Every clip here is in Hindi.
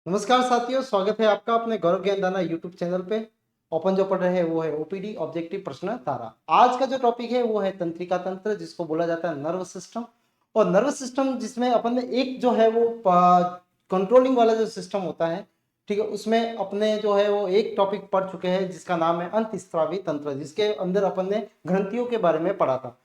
नमस्कार साथियों, स्वागत है आपका अपने गौरव ज्ञानदाना यूट्यूब चैनल पे। अपन जो पढ़ रहे हैं वो है ओपीडी ऑब्जेक्टिव प्रश्न धारा। आज का जो टॉपिक है वो है तंत्रिका तंत्र, जिसको बोला जाता है नर्वस सिस्टम। और नर्वस सिस्टम जिसमें अपन ने एक जो है वो कंट्रोलिंग वाला जो सिस्टम होता है, ठीक है, उसमें अपने जो है वो एक टॉपिक पढ़ चुके हैं जिसका नाम है अंतःस्रावी तंत्र, जिसके अंदर अपन ने ग्रंथियों के बारे में पढ़ा था।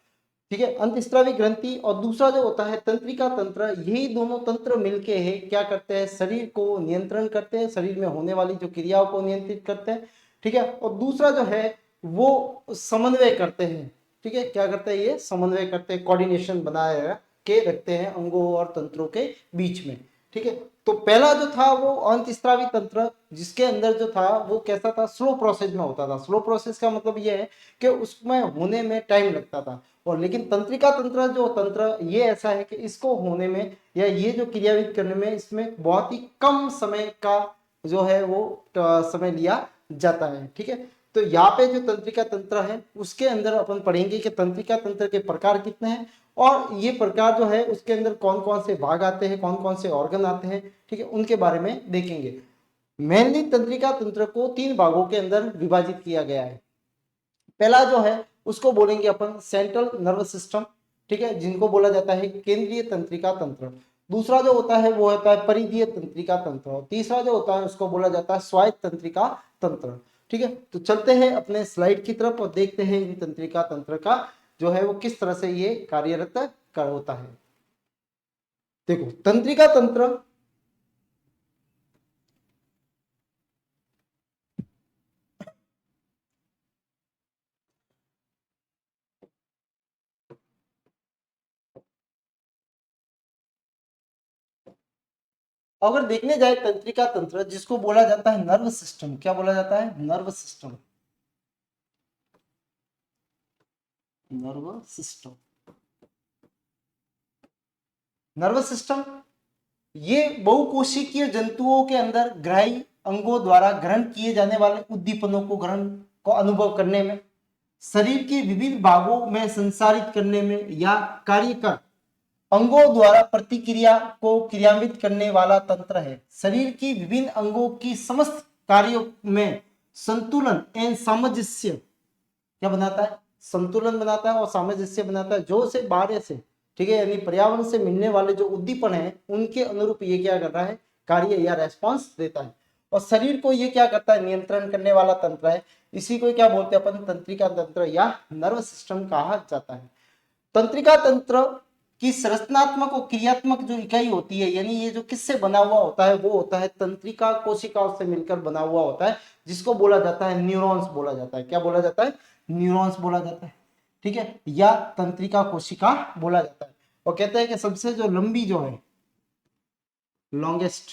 ठीक है, अंतःस्रावी ग्रंथि और दूसरा जो होता है तंत्रिका तंत्र, यही दोनों तंत्र मिलके है क्या करते हैं, शरीर को नियंत्रण करते हैं, शरीर में होने वाली जो क्रियाओं को नियंत्रित करते हैं। ठीक है, और दूसरा जो है वो समन्वय करते हैं। ठीक है, क्या करते हैं, ये समन्वय करते हैं, कोऑर्डिनेशन बनाए के रखते हैं अंगों और तंत्रों के बीच में। ठीक है, तो पहला जो था वो अंतःस्रावी तंत्र, जिसके अंदर जो था वो कैसा था, स्लो प्रोसेस में होता था। स्लो प्रोसेस का मतलब ये है कि उसमें होने में टाइम लगता था। और लेकिन तंत्रिका तंत्र जो तंत्र ये ऐसा है कि इसको होने में या ये जो क्रियाविधि करने में इसमें बहुत ही कम समय का जो है वो समय लिया जाता है। ठीक है, तो यहाँ पे जो तंत्रिका तंत्र है उसके अंदर अपन पढ़ेंगे कि तंत्रिका तंत्र के प्रकार कितने हैं, और ये प्रकार जो है उसके अंदर कौन कौन से भाग आते हैं, कौन कौन से ऑर्गन आते हैं, ठीक है, उनके बारे में देखेंगे। मेनली तंत्रिका तंत्र को 3 भागों के अंदर विभाजित किया गया है। पहला जो है उसको बोलेंगे अपन सेंट्रल नर्वस सिस्टम, ठीक है, जिनको बोला जाता है केंद्रीय तंत्रिका तंत्र। दूसरा जो होता है वो होता है परिधीय तंत्रिका तंत्र, और तीसरा जो होता है उसको बोला जाता है स्वायत्त तंत्रिका तंत्र। ठीक है, तो चलते हैं अपने स्लाइड की तरफ और देखते हैं इन तंत्रिका तंत्र का जो है वो किस तरह से ये कार्यरत कर होता है। देखो, तंत्रिका तंत्र अगर देखने जाए तंत्रिका तंत्र, जिसको बोला जाता है नर्व सिस्टम, क्या बोला जाता है, nerve system. Nerve system, nervous system ये बहुकोशिकीय जंतुओं के अंदर ग्राही अंगों द्वारा ग्रहण किए जाने वाले उद्दीपनों को ग्रहण को अनुभव करने में, शरीर के विभिन्न भागों में संसारित करने में या कार्य कर अंगों द्वारा प्रतिक्रिया को क्रियान्वित करने वाला तंत्र है। शरीर की विभिन्न अंगों की समस्त कार्यों में संतुलन एवं सामंजस्य क्या बनाता है, संतुलन बनाता है और सामंजस्य बनाता है, जो से बाहर से, ठीक है, यानी पर्यावरण से मिलने वाले जो उद्दीपन है उनके अनुरूप ये क्या कर रहा है, कार्य या रेस्पॉन्स देता है। और शरीर को ये क्या करता है, नियंत्रण करने वाला तंत्र है। इसी को क्या बोलते हैं अपन, तंत्रिका तंत्र या नर्वस सिस्टम कहा जाता है। तंत्रिका तंत्र की संरचनात्मक और क्रियात्मक जो इकाई होती है, यानी ये जो किससे बना हुआ होता है, वो होता है तंत्रिका कोशिकाओं से मिलकर बना हुआ होता है, जिसको बोला जाता है न्यूरॉन्स बोला जाता है। क्या बोला जाता है, न्यूरॉन्स बोला जाता है। ठीक है, या तंत्रिका कोशिका बोला जाता है। और कहते हैं कि सबसे जो लंबी जो है, लॉन्गेस्ट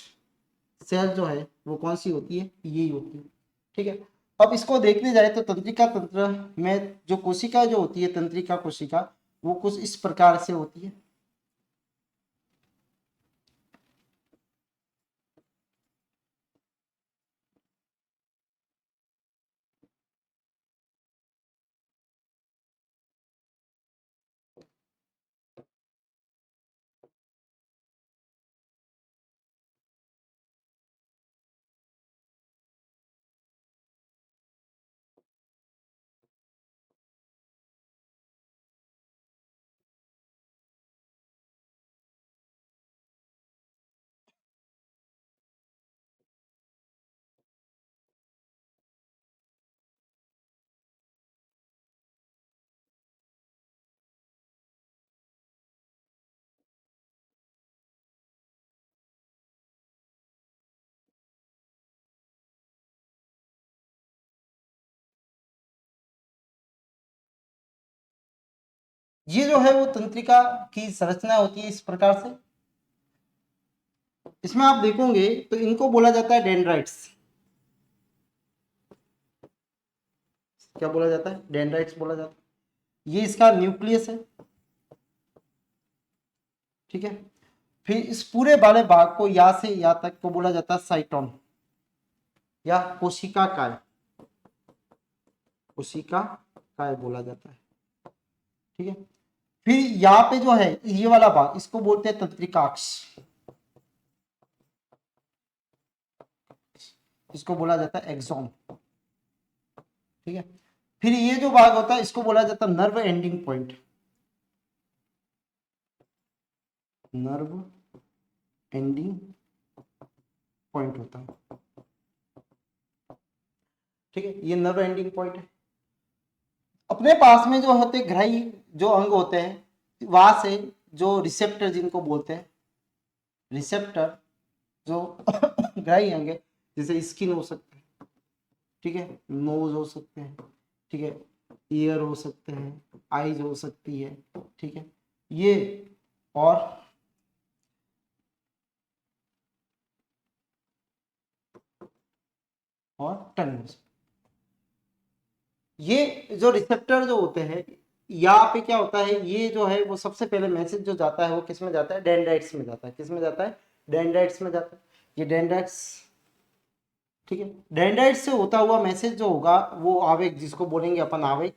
सेल जो है वो कौन सी होती है, यही होती है। ठीक है, अब इसको देखने जाए तो तंत्रिका तंत्र में जो कोशिका जो होती है, तंत्रिका कोशिका, वो कुछ इस प्रकार से होती है। ये जो है वो तंत्रिका की संरचना होती है इस प्रकार से। इसमें आप देखोगे तो इनको बोला जाता है डेंड्राइट्स। क्या बोला जाता है, डेंड्राइट्स बोला जाता है। ये इसका न्यूक्लियस है। ठीक है, फिर इस पूरे वाले भाग को या से या तक को बोला जाता है साइटोन या कोशिका काय। कोशिका काय बोला जाता है। ठीक है, फिर यहाँ पे जो है ये वाला भाग, इसको बोलते हैं तंत्रिकाक्ष। इसको बोला जाता है एक्सॉन। ठीक है, फिर ये जो भाग होता है इसको बोला जाता है nerve ending point. Nerve ending point होता है। ठीक है, ये नर्व एंडिंग पॉइंट है। अपने पास में जो होते ग्राही जो अंग होते हैं वहां से जो रिसेप्टर जिनको बोलते हैं, रिसेप्टर जो ग्राही अंग है, जैसे स्किन हो सकते हैं, ठीक है, नोज हो सकते हैं, ठीक है, ईयर हो सकते हैं, आईज हो सकती है, ठीक है, ये और टंग। ये जो रिसेप्टर जो होते हैं यहाँ पे क्या होता है, ये जो है वो सबसे पहले मैसेज जो जाता है वो किस में जाता है, डेंड्राइट्स में जाता है। किस में जाता है, डेंड्राइट्स में जाता है। ये डेंड्राइट्स, ठीक है, डेंड्राइट्स से होता हुआ मैसेज जो होगा वो आवेग, जिसको बोलेंगे अपन आवेग,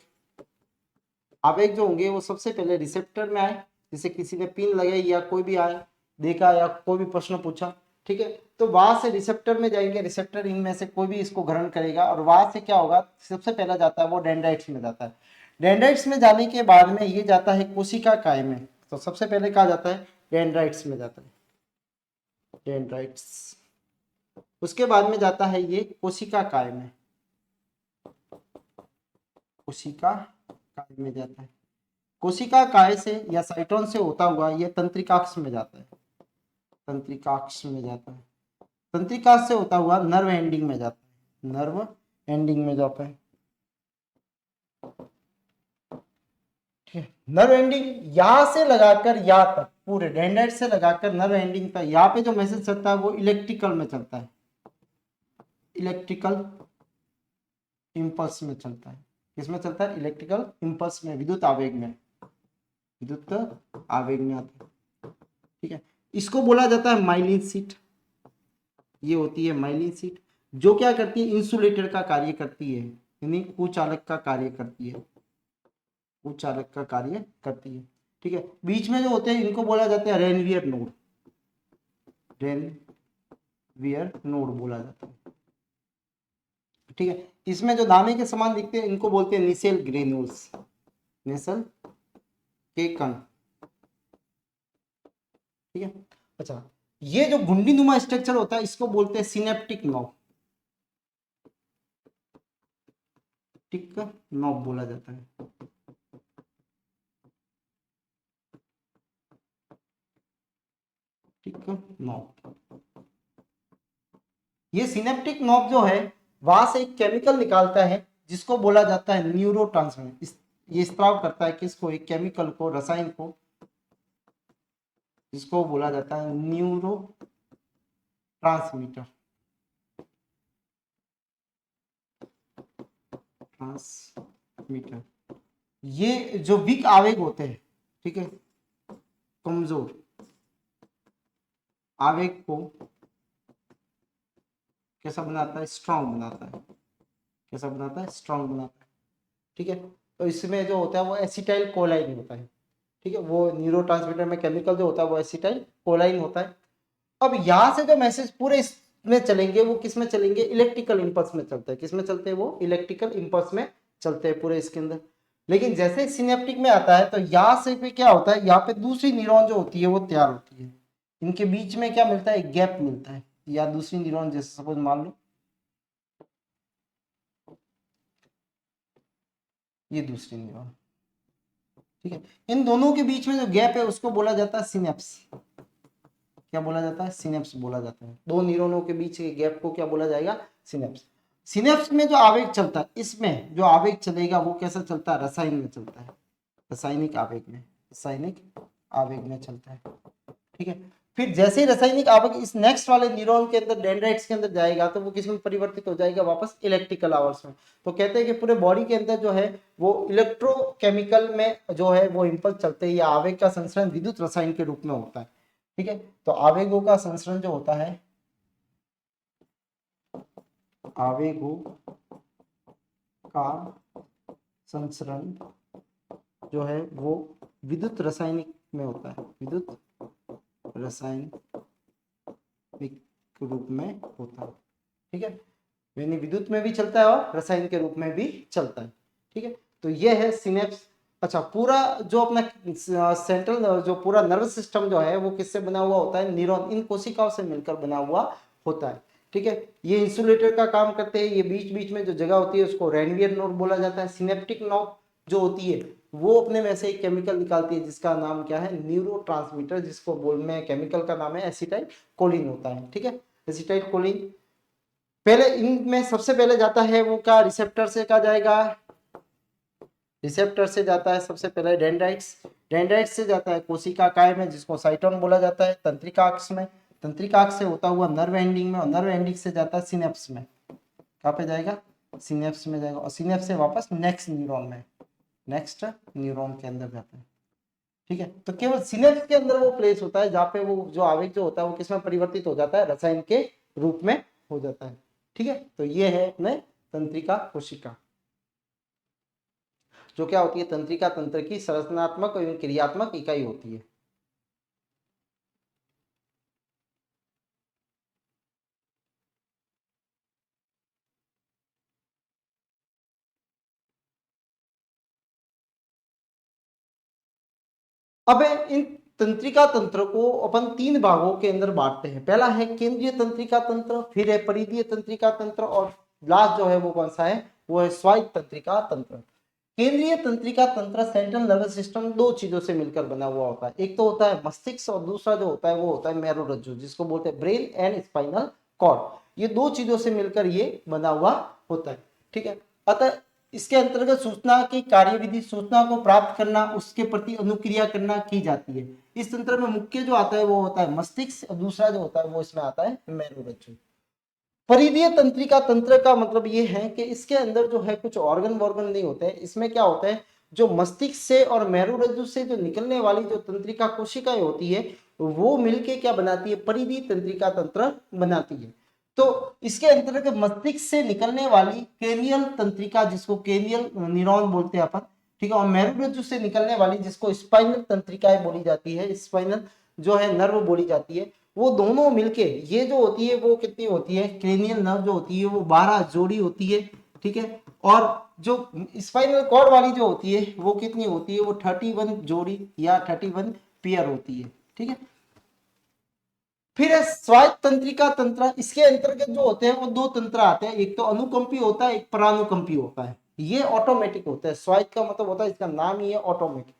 आवेग जो होंगे वो सबसे पहले रिसेप्टर में आए, जैसे किसी ने पिन लगाई या कोई भी आए देखा या कोई भी प्रश्न पूछा, ठीक है, तो वहां से रिसेप्टर में जाएंगे, रिसेप्टर इनमें से कोई भी इसको ग्रहण करेगा और वहां से क्या होगा, सबसे पहला जाता है वो डेंड्राइट्स में जाता है। डेंड्राइट्स में जाने के बाद में ये जाता है कोशिका काय में। तो सबसे पहले कहा जाता है डेंड्राइट्स में जाता है, डेंड्राइट्स। उसके बाद में जाता है ये कोशिका काय में, कोशिका काय में जाता है। कोशिका काय से या साइटोन से होता हुआ ये तंत्रिकाक्ष में जाता है, तंत्रिकाक्ष में जाता है। तंत्रिकाक्ष से होता हुआ नर्व एंडिंग में जाता है, नर्व एंडिंग में जाता है। ठीक है, नर्व एंडिंग यहां से लगाकर यहां तक पूरे डेंड्राइट से लगाकर नर्व एंडिंग तक, यहाँ पे जो मैसेज चलता है वो इलेक्ट्रिकल में चलता है, इलेक्ट्रिकल इंपल्स में चलता है। किसमें चलता है, इलेक्ट्रिकल इंपल्स में, विद्युत आवेग में, विद्युत आवेग में आता है। ठीक है, इसको बोला जाता है माइलिन सीट। ये होती है माइलिन सीट, जो क्या करती है, इंसुलेटर का कार्य करती है, यानी कुचालक का कार्य करती है, कुचालक का कार्य करती है। ठीक है, बीच में जो होते हैं इनको बोला जाता है रेनवियर नोड, रेनवियर नोड बोला जाता है। ठीक है, इसमें जो दाने के समान दिखते हैं इनको बोलते हैं निसेल ग्रेन्यूल्स, नेसल के कण। ठीक है, अच्छा, ये जो गुंडी नुमा स्ट्रक्चर होता है इसको बोलते हैं सिनेप्टिक नॉब, टिक नॉब बोला जाता है। टिक नॉब, ये सिनेप्टिक नॉब जो है वहां से एक केमिकल निकालता है जिसको बोला जाता है न्यूरोट्रांसमीटर। ये स्त्राव करता है किसको, एक केमिकल को, रसायन को, जिसको बोला जाता है न्यूरो ट्रांसमीटर, ट्रांसमीटर। ये जो वीक आवेग होते हैं, ठीक है, कमजोर आवेग को कैसा बनाता है, स्ट्रांग बनाता है। कैसा बनाता है, स्ट्रांग बनाता है। ठीक है, तो इसमें जो होता है वो एसिटाइल कोलाइन होता है। ठीक है, वो न्यूरोट्रांसमीटर में केमिकल जो होता है वो एसिटाइल कोलाइन होता है। अब यहाँ से जो मैसेज पूरे इसमें चलेंगे वो किस में चलेंगे, इलेक्ट्रिकल इंपल्स में चलते हैं। किस में चलते हैं, वो इलेक्ट्रिकल इंपल्स में चलते हैं पूरे इसके अंदर। लेकिन जैसे सिनेप्टिक में आता है तो यहाँ से पे क्या होता है, यहाँ पे दूसरी न्यूरॉन जो होती है वो तैयार होती है। इनके बीच में क्या मिलता है, गैप मिलता है, या दूसरी न्यूरॉन, जैसे सपोज मान लो ये दूसरी न्यूरॉन, ठीक है, इन दोनों के बीच में जो गैप है उसको बोला जाता है सिनेप्स। क्या बोला जाता है, सिनेप्स बोला जाता है। दो न्यूरॉनों के बीच के गैप को क्या बोला जाएगा, सिनेप्स। सिनेप्स में जो आवेग चलता है, इसमें जो आवेग चलेगा वो कैसा चलता है, रसायन में चलता है, रासायनिक आवेग में, रासायनिक आवेग में चलता है। ठीक है, फिर जैसे ही रासायनिक आवेग इस नेक्स्ट वाले न्यूरॉन के अंदर, डेंड्राइट्स के अंदर जाएगा तो वो किसमें परिवर्तित हो जाएगा, वापस इलेक्ट्रिकल आवर्स में। तो कहते हैं कि पूरे बॉडी के अंदर जो है वो इलेक्ट्रोकेमिकल में जो है वो इंपल्स चलते हैं, या आवेग का संचरण विद्युत रसायन के रूप में होता है। ठीक है, तो आवेगों का संचरण जो होता है, आवेगों का संचरण जो है वो विद्युत रासायनिक में होता है, विद्युत रासायनिक रूप में होता है। ठीक है, यानी विद्युत में भी चलता है और रसायन के रूप में भी चलता है। ठीक है, तो ये है सिनेप्स। अच्छा, पूरा जो अपना सेंट्रल जो पूरा नर्वस सिस्टम जो है वो किससे बना हुआ होता है? न्यूरॉन, इन कोशिकाओं से मिलकर बना हुआ होता है। ठीक है, ये इंसुलेटर का काम करते हैं। ये बीच बीच में जो जगह होती है उसको रेनवियर नोड बोला जाता है। सिनेप्टिक नोड जो होती है वो अपने में से एक केमिकल निकालती है जिसका नाम क्या है? न्यूरोट्रांसमीटर, जिसको बोल में केमिकल का नाम है एसिटाइल कोलिन होता है। ठीक है, एसिटाइल कोलिन पहले इनमें सबसे पहले जाता है वो क्या? रिसेप्टर से कहा जाएगा, रिसेप्टर से जाता है सबसे पहले डेंड्राइट्स, डेंड्राइट्स से जाता है कोशिका काय में जिसको साइटोन बोला जाता है, तंत्रिका अक्ष में, तंत्रिका अक्ष से होता हुआ नर्व एंडिंग में, और नर्व एंडिंग से जाता है सिनेप्स में। कहाँ पे जाएगा? सिनेप्स में जाएगा, और सिनेप्स से वापस नेक्स्ट न्यूरॉन में, नेक्स्ट न्यूरॉन के अंदर जाता है। ठीक है, तो केवल सिनेप्स के अंदर वो प्लेस होता है जहाँ पे वो जो आवेग जो होता है वो किसमें परिवर्तित हो जाता है? रसायन के रूप में हो जाता है। ठीक है, तो ये है अपने तंत्रिका कोशिका, जो क्या होती है? तंत्रिका तंत्र की संरचनात्मक एवं क्रियात्मक इकाई होती है। अब इन तंत्रिका तंत्र को अपन तीन भागों के अंदर बांटते हैं। पहला है केंद्रीय तंत्रिका तंत्र, फिर है परिधीय तंत्रिका तंत्र, और लास्ट जो है वो कौन सा है? वो है स्वायत्त तंत्रिका तंत्र। केंद्रीय तंत्रिका तंत्र सेंट्रल नर्वस सिस्टम दो चीजों से मिलकर बना हुआ होता है। एक तो होता है मस्तिष्क और दूसरा जो होता है वो होता है मेरुरज्जु, जिसको बोलते हैं ब्रेन एंड स्पाइनल कॉर्ड। ये दो चीजों से मिलकर ये बना हुआ होता है। ठीक है, अतः इसके अंतर्गत सूचना की कार्यविधि, सूचना को प्राप्त करना, उसके प्रति अनुक्रिया करना की जाती है। इस तंत्र में मुख्य जो आता है वो होता है मस्तिष्क, और दूसरा जो होता है वो इसमें आता है मेरुरज्जु। परिधीय तंत्रिका तंत्र का मतलब ये है कि इसके अंदर जो है कुछ ऑर्गन वॉर्गन नहीं होते हैं। इसमें क्या होता है? जो मस्तिष्क से और मेरुरज्जु से जो निकलने वाली जो तंत्रिका कोशिकाएं होती है वो मिलके क्या बनाती है? परिधीय तंत्रिका तंत्र बनाती है। तो इसके अंतर्गत मस्तिष्क से निकलने वाली क्रेनियल तंत्रिका, जिसको क्रेनियल न्यूरॉन बोलते हैं अपन, ठीक है, और मेरुरज्जु से निकलने वाली जिसको स्पाइनल तंत्रिकाएं बोली जाती है, स्पाइनल जो है नर्व बोली जाती है, वो दोनों मिलके ये जो होती है वो कितनी होती है? क्रेनियल नर्व जो होती है वो 12 जोड़ी होती है। ठीक है, और जो स्पाइनल कॉर्ड वाली जो होती है वो कितनी होती है? वो 31 जोड़ी या 31 पेयर होती है। ठीक है, फिर है स्वायत्त तंत्रिका तंत्र। इसके अंतर्गत जो होते हैं वो दो तंत्र आते हैं, एक तो अनुकंपी होता है, एक परानुकंपी होता है। ये ऑटोमेटिक होता है। स्वायत्त का मतलब होता है, इसका नाम ही है ऑटोमेटिक,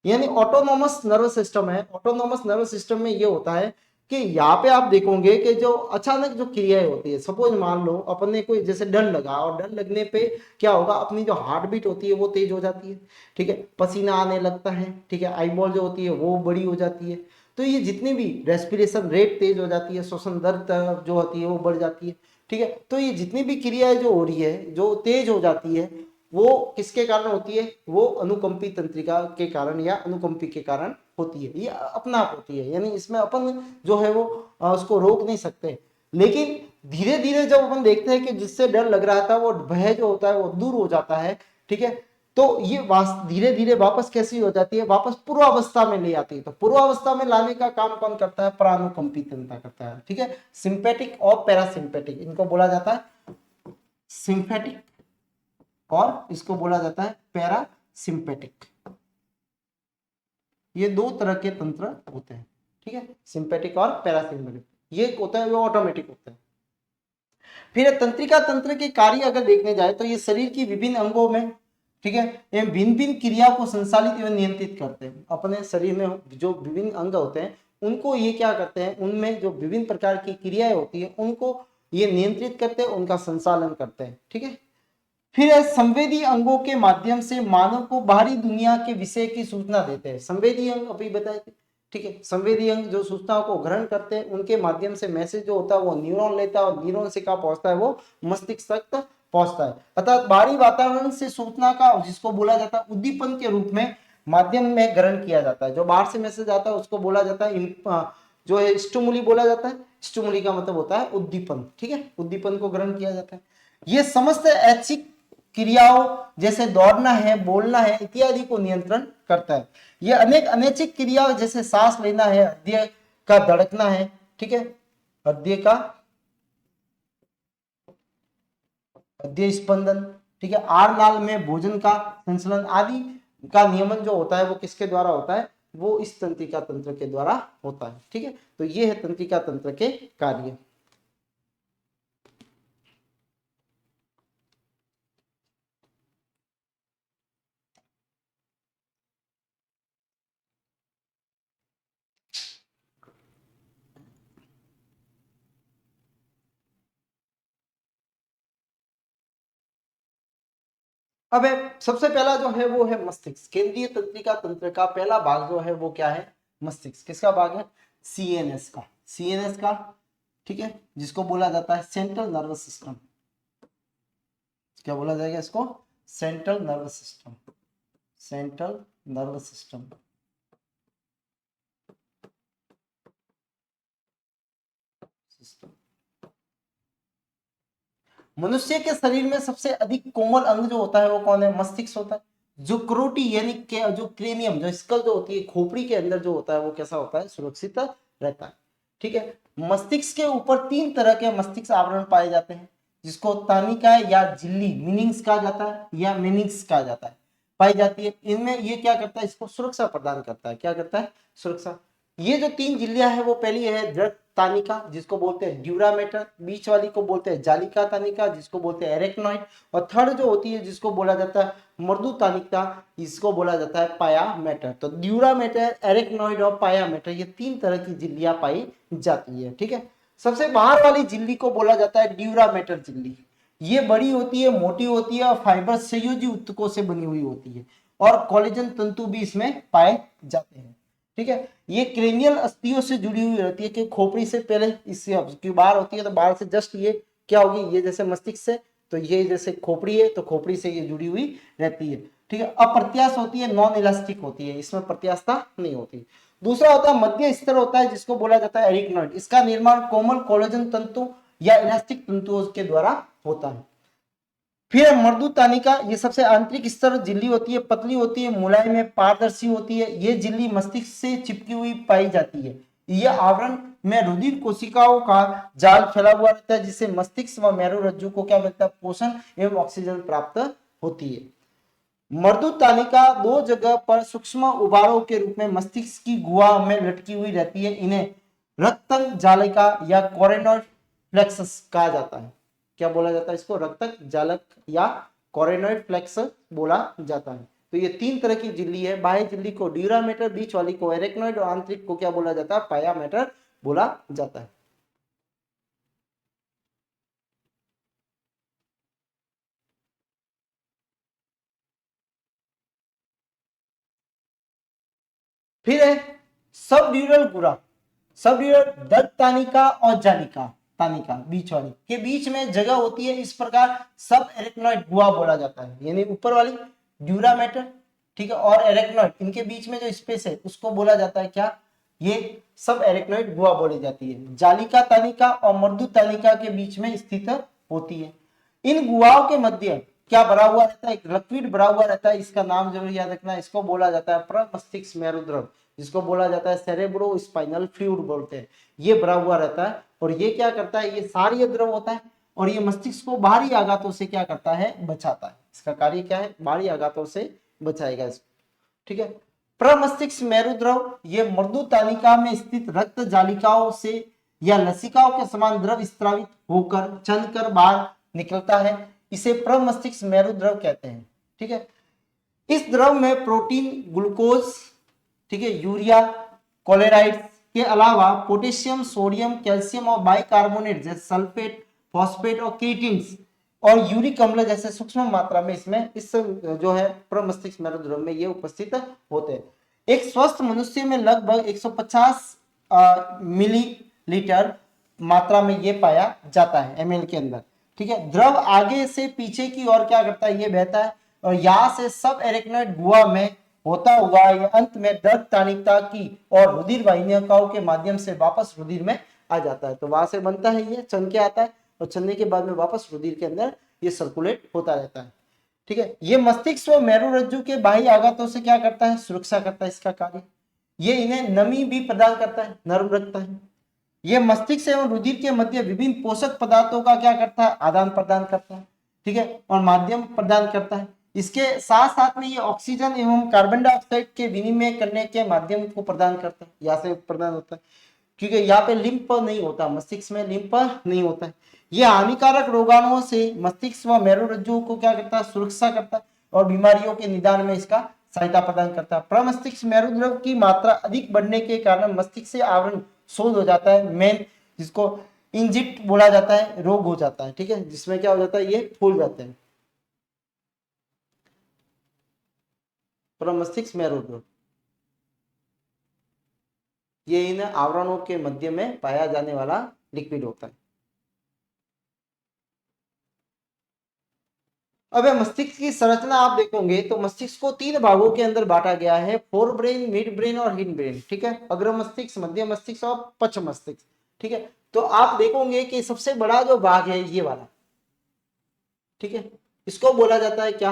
यानी ऑटोनोमस नर्वस सिस्टम है। ऑटोनोमस नर्वस सिस्टम में ये होता है कि यहाँ पे आप देखोगे कि जो अचानक जो क्रियाएं होती है, सपोज मान लो अपने कोई जैसे डर लगा, और डर लगने पे क्या होगा? अपनी जो हार्ट बीट होती है वो तेज हो जाती है। ठीक है, पसीना आने लगता है। ठीक है, आईबॉल जो होती है वो बड़ी हो जाती है। तो ये जितनी भी रेस्पिरेशन रेट तेज हो जाती है, श्वसन दर जो होती है वो बढ़ जाती है। ठीक है, तो ये जितनी भी क्रियाएं जो हो रही है, जो तेज हो जाती है, वो किसके कारण होती है? वो अनुकंपी तंत्रिका के कारण या अनुकंपी के कारण होती है। ये अपना आप होती है, यानी इसमें अपन जो है वो उसको रोक नहीं सकते। लेकिन धीरे धीरे जब अपन देखते हैं कि जिससे डर लग रहा था वो भय जो होता है वो दूर हो जाता है। ठीक है, तो ये धीरे धीरे वापस कैसी हो जाती है? वापस पूर्वावस्था में ले आती है। तो पूर्वावस्था में लाने का काम कौन करता है? परानुकंपी तंत्र करता है। ठीक है, सिंपैथिक और पैरासिम्पैथिक इनको बोला जाता है। सिंपैथिक और इसको बोला जाता है पैरासिम्पेटिक। ये दो तरह के तंत्र होते हैं। ठीक है, सिंपैथिक और पैरासिम्पेटिक। ये होता है वो ऑटोमेटिक होता है। फिर तंत्रिका तंत्र के कार्य अगर देखने जाए तो ये शरीर की विभिन्न अंगों में, ठीक है, ये भिन्न भिन्न क्रिया को संचालित एवं नियंत्रित करते हैं। अपने शरीर में जो विभिन्न अंग होते हैं उनको ये क्या करते हैं? उनमें जो विभिन्न प्रकार की क्रियाएं होती है उनको ये नियंत्रित करते हैं, उनका संचालन करते हैं। ठीक है, फिर संवेदी अंगों के माध्यम से मानव को बाहरी दुनिया के विषय की सूचना देते हैं। संवेदी अंग अभी बताए थे। ठीक है, संवेदी अंग जो सूचनाओं को ग्रहण करते हैं उनके माध्यम से मैसेज जो होता है वो न्यूरॉन लेता है, और न्यूरॉन से कहाँ पहुंचता है? वो मस्तिष्क तक पहुंचता है। अर्थात बाहरी वातावरण से सूचना का, जिसको बोला जाता है उद्दीपन के रूप में, माध्यम में ग्रहण किया जाता है। जो बाहर से मैसेज आता है उसको बोला जाता है जो है स्टिमुली बोला जाता है। स्टिमुली का मतलब होता है उद्दीपन। ठीक है, उद्दीपन को ग्रहण किया जाता है। ये समस्त ऐच्छिक क्रियाओं जैसे दौड़ना है, बोलना है इत्यादि को नियंत्रण करता है। यह अनेक अनैच्छिक क्रिया जैसे सांस लेना है, हृदय का धड़कना है, ठीक है, हृदय का मध्य स्पंदन, ठीक है, आर नाल में भोजन का संचलन आदि का नियमन जो होता है वो किसके द्वारा होता है, वो इस तंत्रिका तंत्र के द्वारा होता है। ठीक है, तो ये है तंत्रिका तंत्र के कार्य। अब सबसे पहला जो है वो है मस्तिष्क। केंद्रीय तंत्रिका तंत्र का पहला भाग जो है वो क्या है, मस्तिष्क। किसका भाग है, सीएनएस का, सीएनएस का, ठीक है, जिसको बोला जाता है सेंट्रल नर्वस सिस्टम। क्या बोला जाएगा इसको, central nervous system, central nervous system. मनुष्य के शरीर में सबसे अधिक कोमल अंग जो होता है वो कौन है, मस्तिष्क होता है। जो क्रोटी यानी जो क्रेनियम, जो स्कल जो होती है, खोपड़ी के अंदर जो होता है वो कैसा होता है, सुरक्षित रहता है। ठीक है, मस्तिष्क के ऊपर 3 तरह के मस्तिष्क आवरण पाए जाते हैं, जिसको तानिका या झिल्ली मिनिंग्स कहा जाता है या मिनिंग्स कहा जाता है, पाई जाती है। इनमें ये क्या करता है, इसको सुरक्षा प्रदान करता है। क्या करता है, सुरक्षा। ये जो 3 झिल्लियां है वो पहली है दृढ़ तानिका, जिसको बोलते हैं ड्यूरामेटर, बीच वाली को बोलते हैं जालिका तानिका, जिसको बोलते हैं एरेक्नॉइड, और थर्ड जो होती है जिसको बोला जाता है मृदु तानिका, इसको बोला जाता है पायामेटर। तो ड्यूरामेटर, एरेक्नॉइड और पायामेटर, ये 3 तरह की झिल्लियां पाई जाती है। ठीक है, सबसे बाहर वाली झिल्ली को बोला जाता है ड्यूरामेटर झिल्ली। ये बड़ी होती है, मोटी होती है और फाइबर संयोजी ऊतकों से बनी हुई होती है, और कोलेजन तंतु भी इसमें पाए जाते हैं। ठीक है, ये क्रेनियल अस्थियों से जुड़ी हुई रहती है, कि खोपड़ी से पहले इससे बाहर होती है, तो बाहर से जस्ट ये क्या होगी, ये जैसे मस्तिष्क से, तो ये जैसे खोपड़ी है तो खोपड़ी से ये जुड़ी हुई रहती है। ठीक है, अप्रत्यास्थ होती है, नॉन इलास्टिक होती है, इसमें प्रत्यास्थता नहीं होती। दूसरा होता है मध्य स्तर होता है, जिसको बोला जाता है एरिकनॉइड। इसका निर्माण कोमल कोलेजन तंतु या इलास्टिक तंतुओं के द्वारा होता है। फिर मृदु तानिका, ये सबसे आंतरिक स्तर झिल्ली होती है, पतली होती है, मुलायम है, पारदर्शी होती है। ये झिल्ली मस्तिष्क से चिपकी हुई पाई जाती है। यह आवरण में रुधिर कोशिकाओं का जाल फैला हुआ रहता है, जिससे मस्तिष्क व मेरुरज्जु को क्या मिलता है, पोषण एवं ऑक्सीजन प्राप्त होती है। मृदु तानिका 2 जगह पर सूक्ष्म उबारों के रूप में मस्तिष्क की गुहा में लटकी हुई रहती है। इन्हें रक्तंग जालिका या कोरेनॉइड प्लेक्सस कहा जाता है। क्या बोला जाता है इसको, रक्तक जालक या कोरेनॉइड प्लेक्सस बोला जाता है। तो ये 3 तरह की झिल्ली है, बाह्य झिल्ली को ड्यूरामेटर, बीच वाली को एरेक्नॉइड और आंतरिक को क्या बोला जाता है, पायामेटर बोला जाता है। फिर है सब ड्यूरल गुरा, सब ड्यूरल दंत तानिका और जालिका तानिका बीच वाली के बीच में जगह होती है। इस प्रकार सब एरेक्नॉइड गुहा बोला जाता है, यानी ऊपर वाली ड्यूरामेटर, ठीक है, और एरेक्नॉइड, इनके बीच में जो स्पेस है उसको बोला जाता है क्या, ये सब एरेक्नॉइड गुहा बोली जाती है। जालिका तानिका और मृदु तानिका के बीच में स्थित होती है। इन गुहाओं के मध्य क्या भरा हुआ रहता है, एक लिक्विड भरा हुआ रहता है। इसका नाम जरूर याद रखना, इसको बोला जाता है प्रमस्तिष्क मेरुद्रव, जिसको बोला जाता है सेरेब्रो स्पाइनल फ्लूइड बोलते हैं। ये भरा हुआ रहता है, और ये क्या करता है, ये सारी द्रव होता है, और ये मस्तिष्क को बाहरी आघातों से क्या करता है, बचाता है। इसका कार्य क्या है, बाहरी आघातों से बचाएगा इसको। ठीक है, प्रमस्तिष्क मेरुद्रव ये मृदु तानिका में स्थित रक्त जालिकाओं से या लसिकाओं के समान द्रव स्त्रावित होकर चलकर बाहर निकलता है। इसे प्रमस्तिष्क मेरुद्रव कहते हैं। ठीक है, इस द्रव में प्रोटीन, ग्लूकोज, ठीक है, यूरिया, क्लोराइड के अलावा पोटेशियम, सोडियम, कैल्शियम और बाइकार्बोनेट जैसे सल्फेट, फॉस्फेट और क्रिएटिन्स और यूरिक अम्ल जैसे सूक्ष्म मात्रा में इसमें इस जो है प्रमस्तिष्क मेरुद्रव में ये उपस्थित होते हैं। एक स्वस्थ मनुष्य में लगभग 150 मिलीलीटर मात्रा में ये पाया जाता है एमएल के अंदर। ठीक है, द्रव आगे से पीछे की ओर क्या करता है, ये बहता है, और यहां से सब एरेक्नॉइड गुहा में होता हुआ ये अंत में दंत तानिका की और रुधिर वाहिनिकाओं के माध्यम से वापस रुधिर में आ जाता है। तो वहां से बनता है, ये चल के आता है, और चलने के बाद में वापस रुधिर के अंदर ये सर्कुलेट होता रहता है। ठीक है, ये मस्तिष्क व मेरुरज्जु के बाह्य आघातों से क्या करता है, सुरक्षा करता है इसका कार्य। ये इन्हें नमी भी प्रदान करता है, नर्म रखता है। ये मस्तिष्क एवं रुधिर के मध्य विभिन्न पोषक पदार्थों का क्या करता है, आदान प्रदान करता है। ठीक है, और माध्यम प्रदान करता है। इसके साथ साथ में ये ऑक्सीजन एवं कार्बन डाइऑक्साइड के विनिमय करने के माध्यम को प्रदान करता है, यहाँ से प्रदान होता है, क्योंकि यहाँ पे लिम्फ नहीं होता, मस्तिष्क में लिम्फ नहीं होता है। ये हानिकारक रोगाणुओं से मस्तिष्क व मेरुरज्जु को क्या करता है, सुरक्षा करता है और बीमारियों के निदान में इसका सहायता प्रदान करता है। प्रमस्तिष्क मेरुद्रव की मात्रा अधिक बढ़ने के कारण मस्तिष्क से आवरण शोध हो जाता है, मेन जिसको इंजिट बोला जाता है, रोग हो जाता है। ठीक है, जिसमें क्या हो जाता है, ये फूल जाते हैं प्रमस्तिष्क मेरुद्रव। ये इन आवरणों के मध्य में पाया जाने वाला लिक्विड होता है। अब मस्तिष्क की संरचना आप देखोगे तो मस्तिष्क को 3 भागों के अंदर बांटा गया है, फोर ब्रेन, मिड ब्रेन और हिंड ब्रेन। ठीक है, अग्र मस्तिष्क, मध्य मस्तिष्क और पश्च मस्तिष्क। ठीक है, तो आप देखोगे कि सबसे बड़ा जो भाग है ये वाला, ठीक है, इसको बोला जाता है क्या,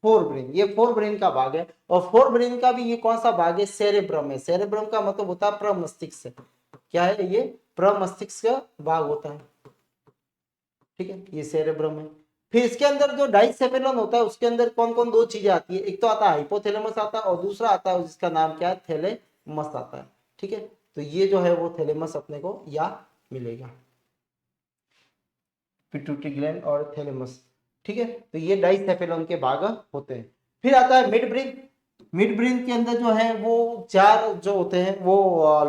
फोर ब्रेन। ये फोर ब्रेन का भाग है, और फोर ब्रेन का भी ये कौन सा भाग है, सेरेब्रम है। सेरेब्रम का मतलब होता है प्रमस्तिष्क। क्या है ये, प्रमस्तिष्क का भाग होता है। ठीक है, ये सेरेब्रम है। फिर इसके अंदर जो डाइसेफेलॉन होता है उसके अंदर कौन कौन दो चीजें आती है, एक तो आता है हाइपोथैलेमस आता है, और दूसरा आता है जिसका नाम क्या है, थैलेमस आता है। ठीक है, तो ये जो है वो थैलेमस अपने को यहाँ मिलेगा, पिट्यूटरी ग्लैंड और थैलेमस। ठीक है, तो ये डाइसेफेलॉन के भाग होते हैं। फिर आता है मिड ब्रेन। मिड ब्रेन के अंदर जो है वो 4 जो होते हैं वो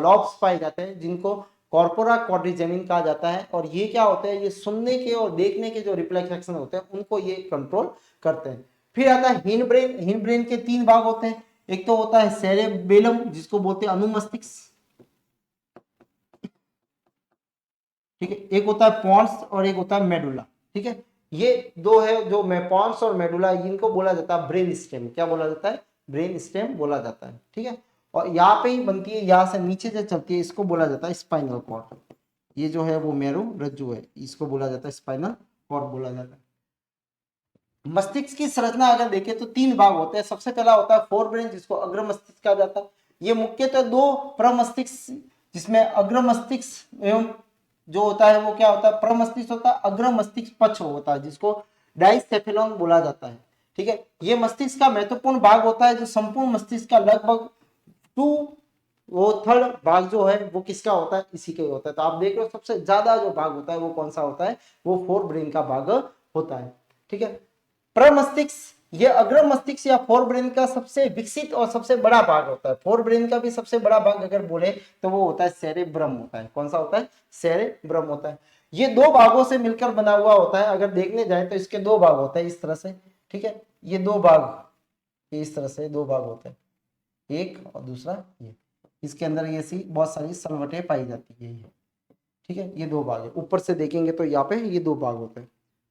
लॉब्स पाए जाते हैं, जिनको कॉर्पोरा क्वाड्रिजेमिन कहा जाता है। और ये क्या होते हैं, ये सुनने के और देखने के जो रिफ्लेक्स एक्शन होते हैं उनको ये कंट्रोल करते हैं। फिर आता है हिंड ब्रेन। हिंड ब्रेन के 3 भाग होते हैं, एक तो होता है सेरेबेलम जिसको बोलते हैं अनुमस्तिष्क। ठीक है, एक होता है पॉन्स और एक होता है मेडुला। ठीक है, ये दो है जो पॉन्स और मेडुला, इनको बोला जाता है ब्रेन स्टेम। क्या बोला जाता है, ब्रेन स्टेम बोला जाता है। ठीक है, और यहाँ पे ही बनती है, यहाँ से नीचे जो चलती है इसको बोला जाता है स्पाइनल कॉर्ड। ये जो है वो मेरु रज्जु है, इसको बोला जाता है स्पाइनल कॉर्ड बोला जाता है। मस्तिष्क की संरचना अगर देखें तो 3 भाग होते हैं। सबसे पहला होता है फोर ब्रेन जिसको अग्र मस्तिष्क कहा जाता है। ये मुख्यतः 2 प्रमस्तिष्क, जिसमें अग्र मस्तिष्क एवं जो होता है वो क्या होता है, प्रमस्तिष्क होता है, अग्र मस्तिष्क पक्ष होता है जिसको डाइसेफेलॉन बोला जाता है। ठीक है, ये मस्तिष्क का महत्वपूर्ण भाग होता है, जो संपूर्ण मस्तिष्क का लगभग 2/3 भाग जो है वो किसका होता है, इसी के होता है। तो आप देख लो सबसे ज्यादा जो भाग होता है वो कौन सा होता है, वो फोर ब्रेन का भाग होता है। ठीक है, प्रमस्तिष्क ये अग्र मस्तिष्क या फोर ब्रेन का सबसे विकसित और सबसे बड़ा भाग होता है। फोर ब्रेन का भी सबसे बड़ा भाग अगर बोले तो वो होता है सेरेब्रम होता है। कौन सा होता है, सेरेब्रम होता है। ये 2 भागों से मिलकर बना हुआ होता है। अगर देखने जाए तो इसके 2 भाग होते हैं इस तरह से। ठीक है, ये 2 भाग, इस तरह से 2 भाग होते हैं, एक और दूसरा ये। इसके अंदर ये सी बहुत सारी सलवटें पाई जाती है ये। ठीक है, ये 2 भाग है। ऊपर से देखेंगे तो यहाँ पे ये 2 भाग होते हैं।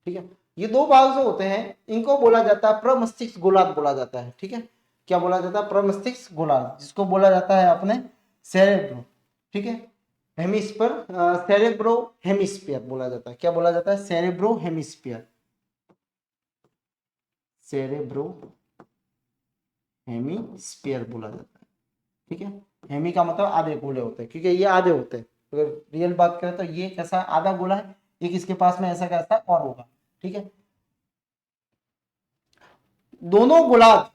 ठीक है, ये 2 भाग जो होते हैं इनको बोला जाता है प्रमस्तिष्क गोलार्ध बोला जाता है। ठीक है, क्या बोला जाता है, प्रमस्तिष्क गोलार्ध, जिसको बोला जाता है अपने सेरेब्रो। ठीक है, हेमिस्फीयर, सेरेब्रो हेमिस्फीयर बोला जाता है। क्या बोला जाता है, सेरेब्रो हेमिस्फीयर, सेरेब्रो हेमिस्फीयर बोला जाता है। ठीक है, हेमी का मतलब आधे गोले होते हैं, क्योंकि ये आधे होते हैं। अगर रियल बात करें तो ये कैसा आधा गोला है, एक इसके पास में ऐसा कैसा और होगा। ठीक है, दोनों गोलार्ध,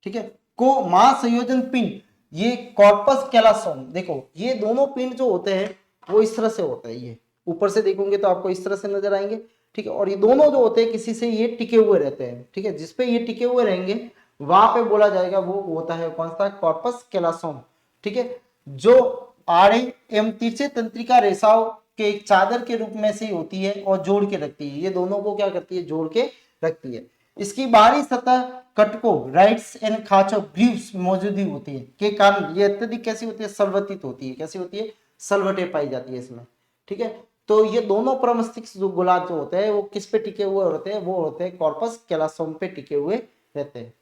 ठीक है, को महासंयोजन पिंड, ये कॉर्पस कैलासोम, देखो ये दोनों पिंड जो होते हैं वो इस तरह से होता है। ये ऊपर से देखोगे तो आपको इस तरह से नजर आएंगे। ठीक है, और ये दोनों जो होते हैं किसी से ये टिके हुए रहते हैं। ठीक है, जिसपे ये टिके हुए रहेंगे वहां पे बोला जाएगा वो होता है कौन सा, कॉर्पस कैलासोम। ठीक है, जो आड़े एवं तिरछे तंत्रिका रेसाओं के एक चादर के रूप में से होती है और जोड़ के रखती है। ये दोनों को क्या करती है, जोड़ के रखती है। इसकी बाहरी सतह कटको, राइट्स एंड खांचो, ग्रीव्स मौजूदी होती है के कारण ये अत्यधिक कैसी होती है, सलवतित होती है। कैसी होती है, सलवटे पाई जाती है इसमें। ठीक है, तो ये दोनों प्रमस्तिष्क जो गोलार्ध जो होते हैं वो किस पे टिके हुए होते हैं, वो होते हैं कॉर्पस कैलासोम पे टिके हुए रहते हैं।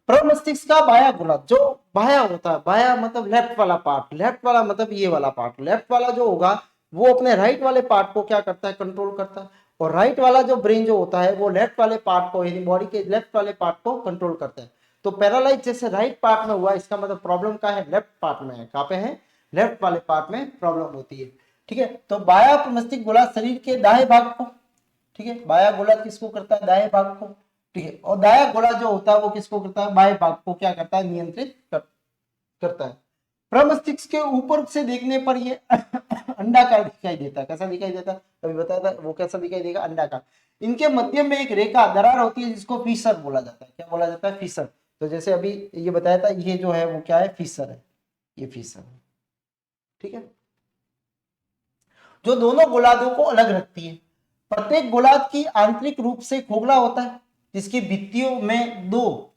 प्रमस्तिष्क का बाया गोलार्ध जो बाया होता है, बाया मतलब लेफ्ट वाला पार्ट, लेफ्ट वाला मतलब ये वाला पार्ट, लेफ्ट वाला जो होगा वो अपने राइट वाले पार्ट को क्या करता है, कंट्रोल करता है। और राइट वाला जो ब्रेन जो होता है वो लेफ्ट वाले पार्ट को, यानी बॉडी के लेफ्ट वाले पार्ट को कंट्रोल करता है। तो पैरालाइज जैसे राइट पार्ट में हुआ, इसका मतलब प्रॉब्लम का है लेफ्ट पार्ट में है। कहाँ पे है? लेफ्ट वाले पार्ट में प्रॉब्लम होती है। ठीक है, तो बाया प्रमस्तिष्क गोलार्ध शरीर के दाएं भाग को, ठीक है, बाया गोलार्ध किसको करता है? दाएं भाग को। ठीक है, और दाया गोलार्ध जो होता है वो किसको करता है? बाएं भाग को क्या करता है? नियंत्रित करता है। प्रमस्तिष्क के ऊपर से देखने पर ये अंडाकार दिखाई देता है। कैसा दिखाई देता है? अभी बताया था वो कैसा दिखाई देगा? अंडाकार। इनके मध्य में एक रेखा दरार होती है जिसको फीसर बोला जाता है। क्या बोला जाता है? फीसर। तो जैसे अभी ये बताया था, ये जो है वो क्या है? फीसर है, ये फीसर है। ठीक है, जो दोनों गोलार्धों को अलग रखती है। प्रत्येक गोलार्ध की आंतरिक रूप से खोखला होता है जिसकी भित्तियों में दो,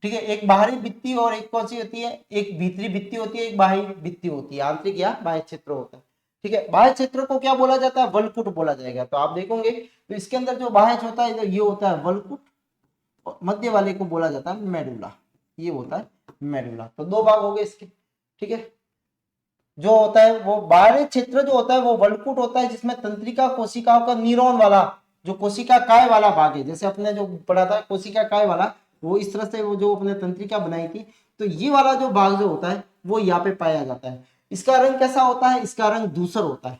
ठीक है, एक बाहरी भित्ति और एक कौन सी होती है? एक भीतरी भित्ति होती है, एक बाहरी भित्ति होती है। आंतरिक या बाह्य क्षेत्र होता है। ठीक है, बाह्य क्षेत्र को क्या बोला जाता है? वलकुट बोला जाएगा। तो आप देखोगे तो इसके अंदर जो बाह्य होता है ये होता है वलकुट, और मध्य वाले को बोला जाता है मेडुला। ये होता है मेडुला। तो दो भाग हो गए इसके। ठीक है, जो होता है वो बाहरी क्षेत्र जो होता है वो वलकुट होता है जिसमें तंत्रिका कोशिकाओं का न्यूरॉन वाला जो कोशिका काय वाला भाग है, जैसे अपने जो पढ़ा था कोशिका काय वाला, वो इस तरह से वो जो अपने तंत्रिका बनाई थी, तो ये वाला जो भाग जो होता है वो यहाँ पे पाया जाता है। इसका रंग कैसा होता है? इसका रंग धूसर होता है।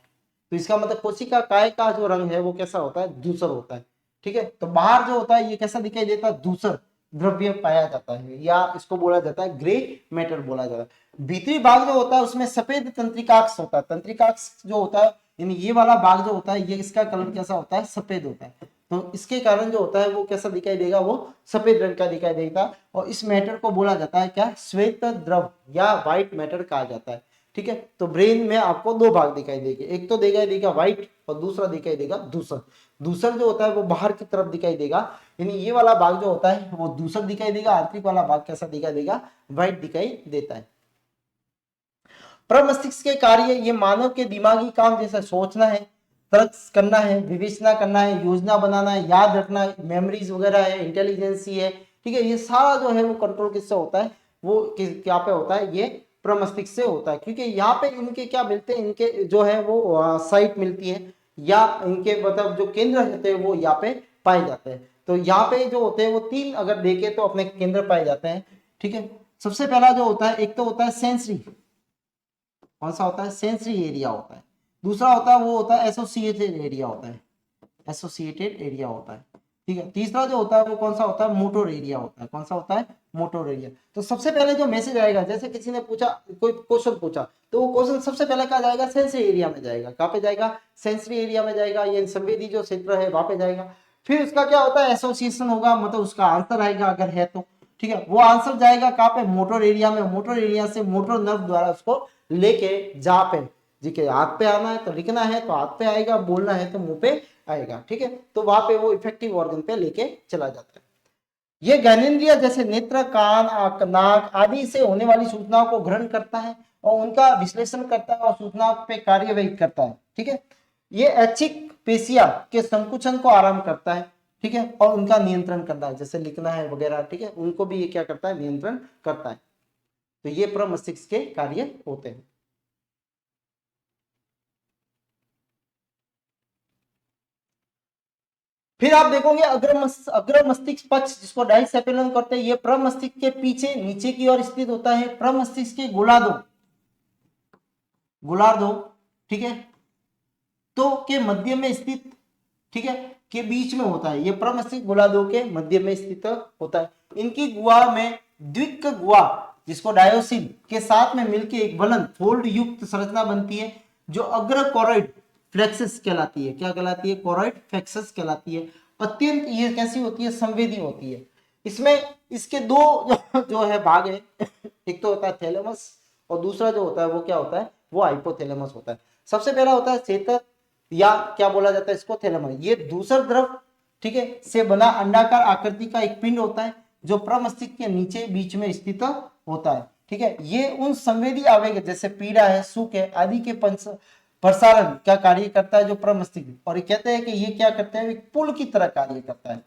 तो इसका मतलब कोशिका काय का जो रंग है वो कैसा होता है? धूसर होता है। ठीक है, तो बाहर जो होता है ये कैसा दिखाई देता है? धूसर द्रव्य पाया जाता है, या इसको बोला जाता है ग्रे मैटर बोला जाता है। भीतरी भाग जो होता है उसमें सफेद तंत्रिकाक्ष होता है। तंत्रिकाक्ष जो होता है यानी ये वाला भाग जो होता है ये इसका कलर कैसा होता है? सफेद होता है। तो इसके कारण जो होता है वो कैसा दिखाई देगा? वो सफेद रंग का दिखाई देगा। और इस मैटर को बोला जाता है क्या? श्वेत द्रव या व्हाइट मैटर कहा जाता है। ठीक है, तो ब्रेन में आपको दो भाग दिखाई देंगे, एक तो दिखाई देगा व्हाइट और दूसरा दिखाई देगा धूसर। धूसर जो होता है वो बाहर की तरफ दिखाई देगा, यानी ये वाला भाग जो होता है वो धूसर दिखाई देगा, आंतरिक वाला भाग कैसा दिखाई देगा? व्हाइट दिखाई देता है। प्रमस्तिष्क के कार्य ये मानव के दिमागी काम जैसे सोचना है, तर्क करना है, विवेचना करना है, योजना बनाना है, याद रखना है, मेमोरीज वगैरह है, इंटेलिजेंसी है। ठीक है, ये सारा जो है वो कंट्रोल किससे होता है? वो क्या पे होता है? ये प्रमस्तिष्क से होता है, क्योंकि यहाँ पे इनके क्या मिलते हैं? इनके जो है वो साइट मिलती है, या इनके मतलब जो केंद्र होते हैं वो यहाँ पे पाए जाते हैं। तो यहाँ पे जो होते हैं वो तीन अगर देखे तो अपने केंद्र पाए जाते हैं। ठीक है, सबसे पहला जो होता है एक तो होता है सेंसरी। कौन सा होता है? सेंसरी एरिया होता है। दूसरा होता है वो होता है एसोसिएटेड एरिया होता है, एसोसिएटेड एरिया होता है। ठीक है, तीसरा जो होता है वो कौन सा होता है? मोटर एरिया होता है। कौन सा होता है? Motor area. तो सबसे पहले जो मैसेज आएगा, जैसे किसी ने पूछा कोई क्वेश्चन पूछा तो वो क्वेश्चन सबसे पहले कहा जाएगा? सेंसरी एरिया में जाएगा। कहाँ पे जाएगा? सेंसरी एरिया में जाएगा, ये संवेदी जो क्षेत्र है वहां पे जाएगा। फिर उसका क्या होता है? एसोसिएशन होगा, मतलब उसका आंसर आएगा अगर है तो। ठीक है, वो आंसर जाएगा कहाँ पे? मोटर एरिया में। मोटर एरिया से मोटर नर्व द्वारा उसको लेके जहाँ पे जी के हाथ पे आना है तो लिखना है तो हाथ पे आएगा, बोलना है तो मुंह पे आएगा। ठीक है, तो वहां पे वो इफेक्टिव ऑर्गन पे लेके चला जाता है। ये ज्ञानेंद्रिय जैसे नेत्र, कान, आंख, नाक आदि से होने वाली सूचनाओं को ग्रहण करता है और उनका विश्लेषण करता है और सूचनाओं पे कार्यवाही करता है। ठीक है, ये ऐच्छिक पेशियां के संकुचन को आराम करता है। ठीक है, और उनका नियंत्रण करता है, जैसे लिखना है वगैरह। ठीक है, उनको भी ये क्या करता है? नियंत्रण करता है। तो ये प्रमस्तिष्क के कार्य होते हैं। फिर आप देखोगे अग्र मस्तिष्क पक्ष जिसको डाइसेफेलन करते हैं, ये प्रमस्तिष्क के पीछे नीचे की ओर स्थित होता है। प्रमस्तिष्क के गोलार्धों, ठीक है, तो के मध्य में स्थित, ठीक है, के बीच में होता है। ये प्रमस्तिष्क गोलार्धों के मध्य में स्थित होता है। इनकी गुहा में द्विक गुहा जिसको डायोसिन के साथ में मिलकर एक वलन फोल्ड युक्त संरचना बनती है जो अग्र कोरोइड फ्लेक्सस कहलाती है। क्या कहलाती है? कोरोइड फ्लेक्सस कहलाती है। अत्यंत ये कैसी होती है? संवेदी होती है। इसमें इसके दो जो है भाग है, एक तो होता है थैलेमस और दूसरा जो होता है वो क्या होता है? वो हाइपोथैलेमस होता है। सबसे पहला होता है चेतक, या क्या बोला जाता है इसको? थैलेमस। ये दूसर द्रव, ठीक है, से बना अंडाकार आकृति का एक पिंड होता है जो प्रमस्तिष्क के नीचे बीच में स्थित होता है। ठीक है, ये उन संवेदी आवेग जैसे पीड़ा है, सुख है आदि के प्रसारण का कार्य करता है जो प्रमस्तिष्क, और ये कहते हैं कि ये क्या करते हैं? एक पुल की तरह कार्य करता है,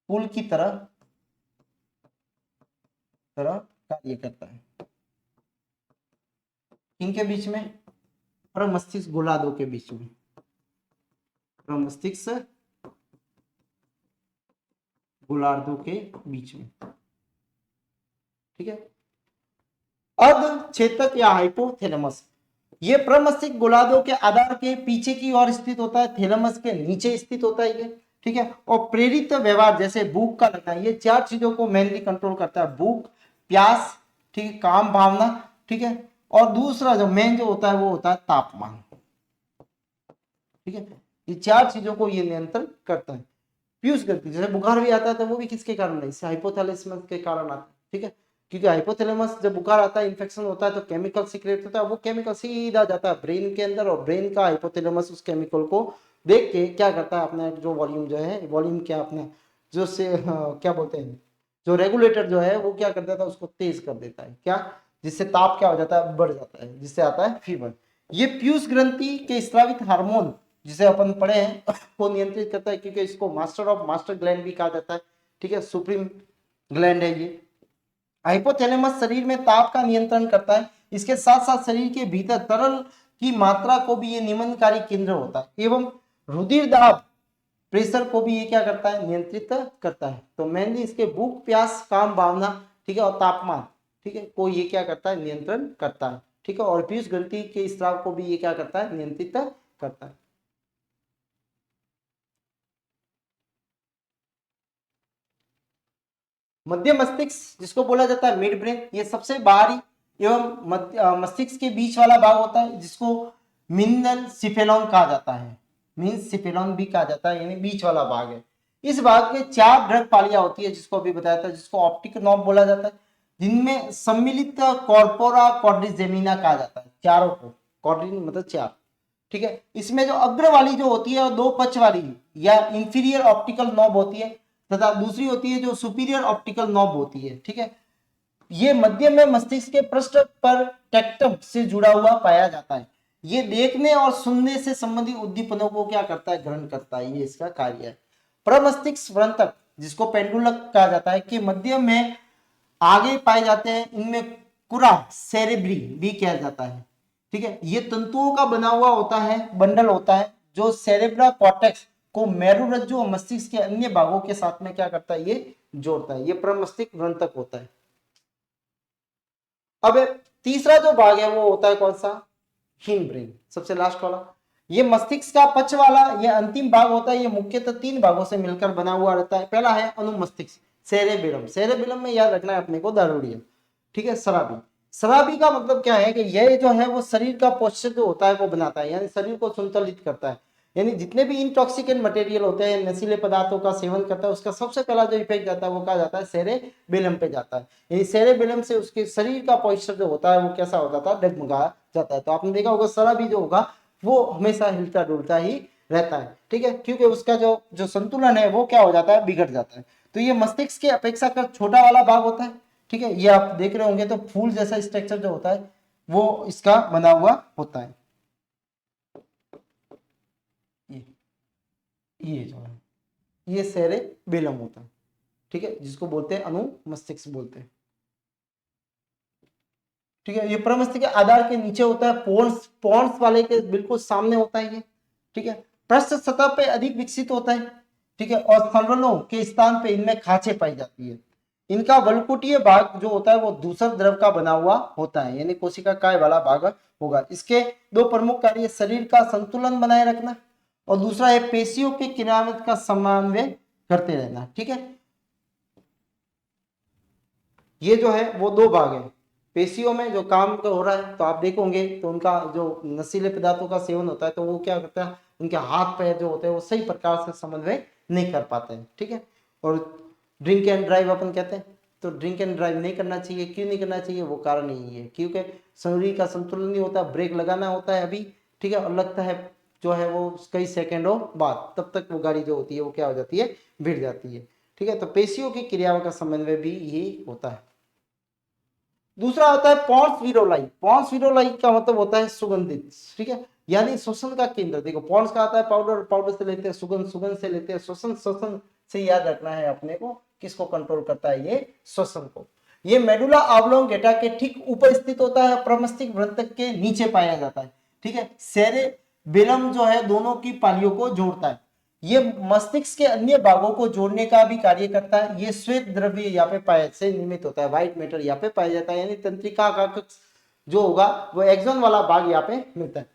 पुल की तरह कार्य करता है। इनके बीच में? प्रमस्तिष्क गोलार्धों के बीच में, प्रमस्तिष्क गोलार्धों के बीच में। ठीक है। अर्धचेतक या हाइपोथैलेमस, ये प्रमस्तिष्क गोलार्धों के आधार के पीछे की ओर स्थित होता है, थैलेमस के नीचे स्थित होता है ये, ठीक है। और प्रेरित व्यवहार जैसे भूख का लगना, ये चार चीजों को मेनली कंट्रोल करता है, भूख, प्यास, ठीक है, काम भावना, ठीक है, और दूसरा जो मेन जो होता है वो होता है तापमान, ठीक है। ये चार चीजों को ये नियंत्रण करता है। पीयूष गति, जैसे बुखार भी आता है तो वो भी किसके कारण है, इससे हाइपोथैलेमस के कारण आता है, ठीक है। क्योंकि हाइपोथैलेमस जब बुखार आता है, इन्फेक्शन होता है तो केमिकल सीक्रेट होता है, वो केमिकल सीधा जाता है ब्रेन के अंदर, और ब्रेन का हाइपोथैलेमस उस केमिकल को देख के क्या करता है, अपने जो वॉल्यूम जो है, वॉल्यूम क्या अपने जो से क्या बोलते हैं, जो रेगुलेटर जो है वो क्या कर देता है, उसको तेज कर देता है, क्या, जिससे ताप क्या हो जाता है, बढ़ जाता है, जिससे आता है फीवर। ये पीयूष ग्रंथि के स्रावित हार्मोन जिसे अपन पढ़े हैं को नियंत्रित करता है, क्योंकि इसको मास्टर ऑफ मास्टर ग्लैंड भी कहा जाता है, ठीक है, सुप्रीम ग्लैंड है ये। हाइपोथैलेमस शरीर में ताप का नियंत्रण करता है, इसके साथ साथ शरीर के भीतर तरल की मात्रा को भी ये नियमनकारी केंद्र होता है, एवं रुधिर दाब, प्रेशर को भी ये क्या करता है, नियंत्रित करता है। तो मेनली इसके भूख, प्यास, काम भावना, ठीक है, और तापमान, ठीक है, को ये क्या करता है, नियंत्रण करता है, ठीक है। और पीयूष ग्रंथि के स्राव को भी ये क्या करता है, नियंत्रित करता है। मध्य मस्तिष्क जिसको बोला जाता है मिड ब्रेन, ये सबसे बाहरी एवं मस्तिष्क के बीच वाला भाग होता है, जिसको मिनल सिफेलॉन कहा जाता है, मीन सिफेलॉन भी कहा जाता है, यानी बीच वाला भाग है। इस भाग के चार ड्रग पालियां होती है, जिसको अभी बताया था, जिसको ऑप्टिक नॉब बोला जाता है, जिनमें सम्मिलित कॉर्पोरा क्वाड्रिजेमिना कहा जाता है, चारों को, क्वाड्रिन मतलब चार, ठीक है। इसमें जो अग्र वाली जो होती है, दो पक्ष वाली या इंफीरियर ऑप्टिकल नॉब होती है, तथा दूसरी होती है जो सुपीरियर ऑप्टिकल नॉब होती है, ठीक है। ये मध्य में मस्तिष्क के पृष्ठ पर टेक्टम से जुड़ा हुआ पाया जाता है। ये देखने और सुनने से संबंधित उद्दीपनों को क्या करता है, ग्रहण करता है, ये इसका कार्य है। प्रमस्तिष्क व्रंतक जिसको पेंडुलक कहा जाता है, कि मध्य में आगे पाए जाते हैं, इनमें कुरा सेरेब्री भी किया जाता है, ठीक है। ये तंतुओं का बना हुआ होता है, बंडल होता है, जो सेरेब्रा कॉर्टेक्स को मेरुरज्जु और मस्तिष्क के अन्य भागों के साथ में क्या करता है, ये जोड़ता है, ये प्रमस्तिष्क व्रंतक होता है। अब तीसरा जो भाग है वो होता है कौन सा, हिन ब्रेन, सबसे लास्ट वाला। ये मस्तिष्क का पक्ष वाला ये अंतिम भाग होता है, ये मुख्यतः तीन भागों से मिलकर बना हुआ रहता है। पहला है अनुमस्तिष्क, सेरेबेलम, सेरेबेलम में याद रखना है अपने को दारूडिया, ठीक है। शराबी, शराबी का मतलब क्या है कि यह जो है वो शरीर का पोस्चर जो होता है वो बनाता है, यानी शरीर को संतुलित करता है, यानी जितने भी इंटॉक्सिकेंट मटेरियल होते हैं, नशीले पदार्थों का सेवन करता है, उसका सबसे पहला जो इफेक्ट जाता है वो कहा जाता है सेरेबेलम पे जाता है। यानी सेरेबेलम से उसके शरीर का पोस्चर जो होता है वो कैसा हो जाता है, डगमगा जाता है। तो आपने देखा होगा शराबी जो होगा वो हमेशा हिलता डुलता ही रहता है, ठीक है, क्योंकि उसका जो जो संतुलन है वो क्या हो जाता है, बिगड़ जाता है। तो ये मस्तिष्क के अपेक्षाकृत छोटा वाला भाग होता है, ठीक है। ये आप देख रहे होंगे तो फूल जैसा स्ट्रक्चर जो होता है वो इसका बना हुआ होता है। ये जो है ये सेरेबेलम होता है, ठीक है, जिसको बोलते हैं अनुमस्तिष्क बोलते हैं, ठीक है। ये प्रमस्तिष्क के आधार के नीचे होता है, पोन्स, पोन्स वाले के बिल्कुल सामने होता है ये, ठीक है। पृष्ठ सतह पे अधिक विकसित होता है, ठीक है, और संवरणों के स्थान पे इनमें खांचे पाई जाती है। इनका वलकुटीय भाग जो होता है वो दूसर द्रव का बना हुआ होता है, यानी कोशिका काय वाला भाग होगा। इसके दो प्रमुख कार्य शरीर का संतुलन बनाए रखना, और दूसरा है पेशियों के क्रियान्वयन का समन्वय करते रहना, ठीक है। ये जो है वो दो भाग है। पेशियों में जो काम हो रहा है तो आप देखोगे तो उनका जो नशीले पदार्थों का सेवन होता है तो वो क्या करता है, उनके हाथ पैर जो होते हैं वो सही प्रकार से समन्वय नहीं कर पाते हैं, ठीक है। और ड्रिंक एंड ड्राइव अपन कहते हैं, तो ड्रिंक एंड ड्राइव नहीं करना चाहिए। क्यों नहीं करना चाहिए, वो कारण यही है क्योंकि शरीर का संतुलन नहीं होता, ब्रेक लगाना होता है अभी, ठीक है, और लगता है जो है वो कई सेकेंडों बाद, तब तक वो गाड़ी जो होती है वो क्या हो जाती है, भिड़ जाती है, ठीक है। तो पेशियों की क्रियाओं का समन्वय भी यही होता है। दूसरा होता है पॉन्स विरोलाई। पॉन्स विरोलाई का मतलब होता है सुगंधित, ठीक है, यानी श्वसन का केंद्र। देखो पॉन्स का आता है पाउडर, पाउडर से लेते हैं सुगंध, सुगंध से लेते हैं श्वसन, श्वसन से याद रखना है अपने को किसको कंट्रोल करता है, ये श्वसन को। ये मेडुला ऑब्लोंगेटा के ठीक ऊपर स्थित होता है, प्रमस्तिष्क व्रंतक के नीचे पाया जाता है, ठीक है। सेरेबेलम जो है दोनों की पालियों को जोड़ता है। ये मस्तिष्क के अन्य भागों को जोड़ने का भी कार्य करता है। ये श्वेत द्रव्य यहाँ पे पाया से निर्मित होता है, व्हाइट मैटर यहाँ पे पाया जाता है, यानी तंत्रिका का जो होगा वो एक्सॉन वाला भाग यहाँ पे मिलता है।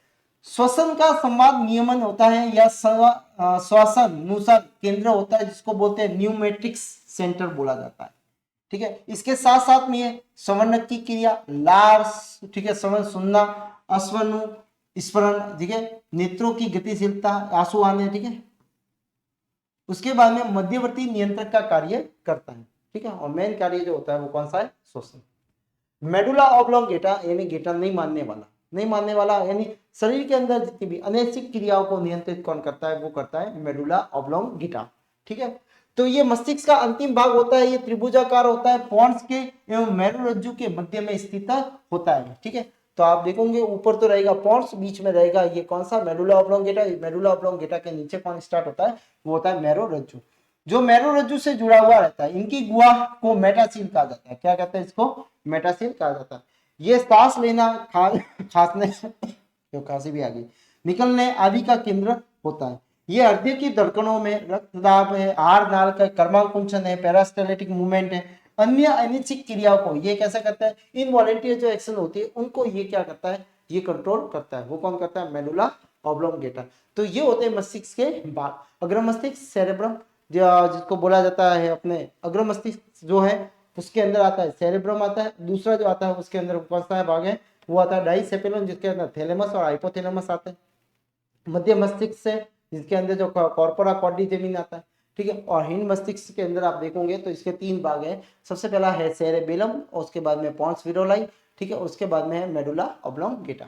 श्वसन का संवाद नियमन होता है या श्वसन अनुसार केंद्र होता है, जिसको बोलते हैं न्यूमेटिक्स सेंटर बोला जाता है। ठीक है, इसके साथ साथ में श्रवण की क्रिया, लार, ठीक है, श्रवण सुनना, अश्वनु स्मरण, ठीक है, नेत्रों की गतिशीलता, आंसू आने, ठीक है, उसके बाद में मध्यवर्ती नियंत्रक का कार्य करता है। ठीक है, और मेन कार्य जो होता है वो कौन सा है, श्वसन। मेडुला ऑब्लोंगेटा यानी गेटा नहीं मानने वाला, नहीं मानने वाला यानी शरीर के अंदर जितनी भी अनैच्छिक क्रियाओं को नियंत्रित कौन करता है, वो करता है मेडुला ऑब्लोंगेटा। ठीक है, तो ये मस्तिष्क का अंतिम भाग होता है, ये त्रिभुजाकार होता है, पोन्स के एवं मेरुरज्जु के मध्य में स्थित होता है। ठीक है, तो आप देखोगे ऊपर तो रहेगा पोन्स, बीच में रहेगा ये कौन सा, मेडुला ऑब्लोंगेटा। मेडुला ऑब्लोंगेटा के नीचे कौन स्टार्ट होता है, वो होता है मेरुरज्जु, जो मेरुरज्जु से जुड़ा हुआ रहता है। इनकी गुहा को मेटासील कहा जाता है। क्या कहते हैं इसको, मेटासील कहा जाता है। ये सांस लेना, खांसने जो खांसी भी आ गई, निकलने आदि का केंद्र होता है। ये हृदय की धड़कनों में रक्तदाब है, हार नाल का क्रमांक कुंचन है, पेरास्टाल्टिक मूवमेंट है, अन्य अनिच्छिक क्रियाओं को ये कैसे करता है, इनवॉलंटियर जो एक्शन होती है उनको ये क्या करता है, ये कंट्रोल करता है। वो कौन करता है, मेडुला ऑब्लोंगेटा। तो ये होते हैं मस्तिष्क के भाग। अग्र मस्तिष्क सेरेब्रम, जिसको बोला जाता है अपने अग्र मस्तिष्क जो है उसके अंदर आता है सेरेब्रम आता है। दूसरा जो आता है उसके अंदर कौन सा भाग है, वो आता है डाइसेफेलम, जिसके अंदर थैलेमस और हाइपोथैलेमस आते हैं। मध्य मस्तिष्क से जिसके अंदर जो कॉर्पोरा कॉर्डिजेमिन आता है। ठीक है, और हिंड मस्तिष्क के अंदर आप देखोगे तो इसके 3 भाग हैं। सबसे पहला है सेरेबेलम, और उसके बाद में पोन्स विरोलाई, ठीक है, उसके बाद में है मेडुला ऑब्लोंगेटा।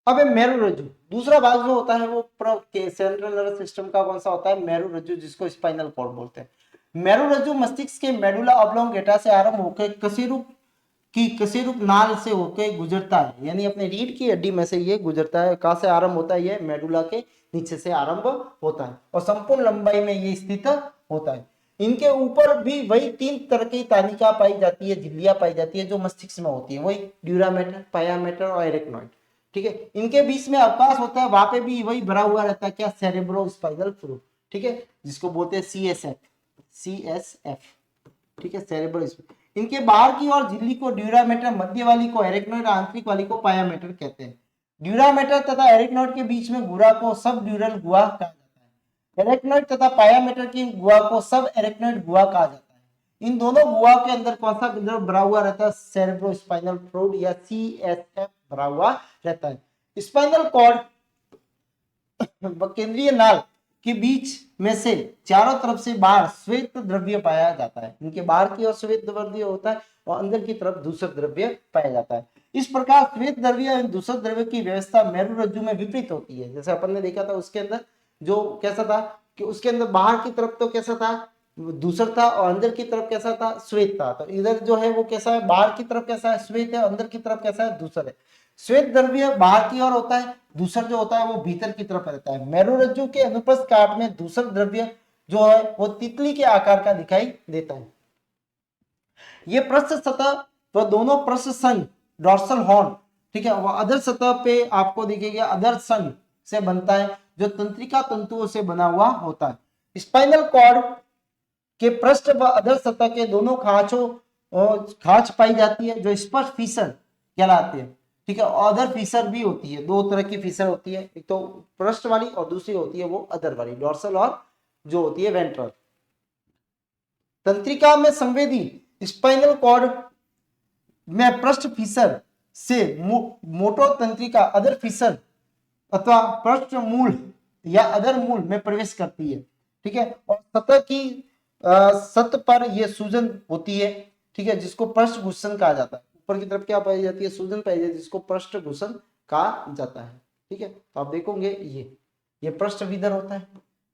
अब मेरुरज्जु, दूसरा भाग जो होता है वो सेंट्रल नर्वस सिस्टम का कौन सा होता है, मेरुरज्जु, जिसको स्पाइनल कॉर्ड बोलते हैं। मेरुरज्जु मस्तिष्क के मेडुला ऑब्लोंगेटा से आरंभ होकर कशेरुक नाल से होकर गुजरता है, यानी अपने रीढ़ की हड्डी में से ये गुजरता है। कहां से आरंभ होता है, ये मेडुला के नीचे से आरंभ होता है और संपूर्ण लंबाई में ये स्थित होता है। इनके ऊपर भी वही 3 तरह की तानिका पाई जाती है, झिल्लियां पाई जाती है जो मस्तिष्क में होती है, वही ड्यूरामेटर, पायामेटर और एरेक्नॉइड। ठीक है, इनके बीच में अवकाश होता है, वहां पे भी वही भरा हुआ रहता है, क्या, सेरेब्रो स्पाइनल फ्लूइड। ठीक है, जिसको बोलते हैं CSF। ठीक है, सेरेब्रो। इनके बाहर की ओर झिल्ली को ड्यूरामेटर, मध्य वाली को एरेक्नॉइड, आंतरिक वाली को पायामेटर कहते हैं। ड्यूरामेटर तथा एरेक्नॉइड के बीच में गुहा को सब ड्यूरल गुहा कहा जाता है। एरेक्नॉइड तथा पायामेटर की गुहा को सब एरेक्नॉइड गुहा कहा जाता है। इन दोनों गुहा के अंदर कौन सा भरा हुआ रहता है, सेरेब्रो स्पाइनल फ्लूइड या CSF भरा हुआ रहता है। स्पाइनल कॉर्ड केंद्रीय नाल के बीच में से चारों तरफ से बाहर श्वेत द्रव्य पाया जाता है। इनके बाहर की ओर श्वेत द्रव्य होता है और अंदर की तरफ दूसरा द्रव्य पाया जाता है। इस प्रकार श्वेत द्रव्य और दूसरे द्रव्य की व्यवस्था मेरुरज्जु में विपरीत होती है। जैसे अपन ने देखा था उसके अंदर जो कैसा था कि उसके अंदर बाहर की तरफ तो कैसा था, दूसरा था, और अंदर की तरफ कैसा था, श्वेत था। तो इधर जो है वो कैसा है, बाहर की तरफ कैसा है, श्वेत है, अंदर की तरफ कैसा है, दूसरा है। श्वेत द्रव्य बाहर की ओर होता है, दूसरा जो होता है वो भीतर की तरफ रहता है। मेरुरज्जु के अनुप्रस्थ काट में दूसरा द्रव्य जो है वो तितली के आकार का दिखाई देता है। ये पृष्ठ सतह व दोनों पृष्ठ संघ डॉर्सल हॉर्न, ठीक है, वह अधर सतह पे आपको दिखेगा अधर संघ से बनता है, जो तंत्रिका तंतुओं से बना हुआ होता है। स्पाइनल कॉर्ड के पृष्ठ व अधर सतह के दोनों खांच पाई जाती है, जो स्पर्श फीसर कहलाते हैं। ठीक है, अदर फीसर भी होती है, 2 तरह की फीसर होती है, एक तो पृष्ठ वाली और दूसरी होती है वो अदर वाली, डॉर्सल और जो होती है वेंट्रल। तंत्रिका में संवेदी स्पाइनल कॉर्ड में पृष्ठ फीसर से मोटो तंत्रिका अदर फीसर अथवा पृष्ठ मूल या अदर मूल में प्रवेश करती है। ठीक है, और सतह की सतह पर यह सूजन होती है। ठीक है, जिसको पृष्ठ घुसन कहा जाता है। ऊपर की तरफ क्या पाई जाती है, सूजन पाई जाती है, जिसको पृष्ठ घुसन कहा जाता है। ठीक है, तो आप देखोगे ये पृष्ठ विदर होता है।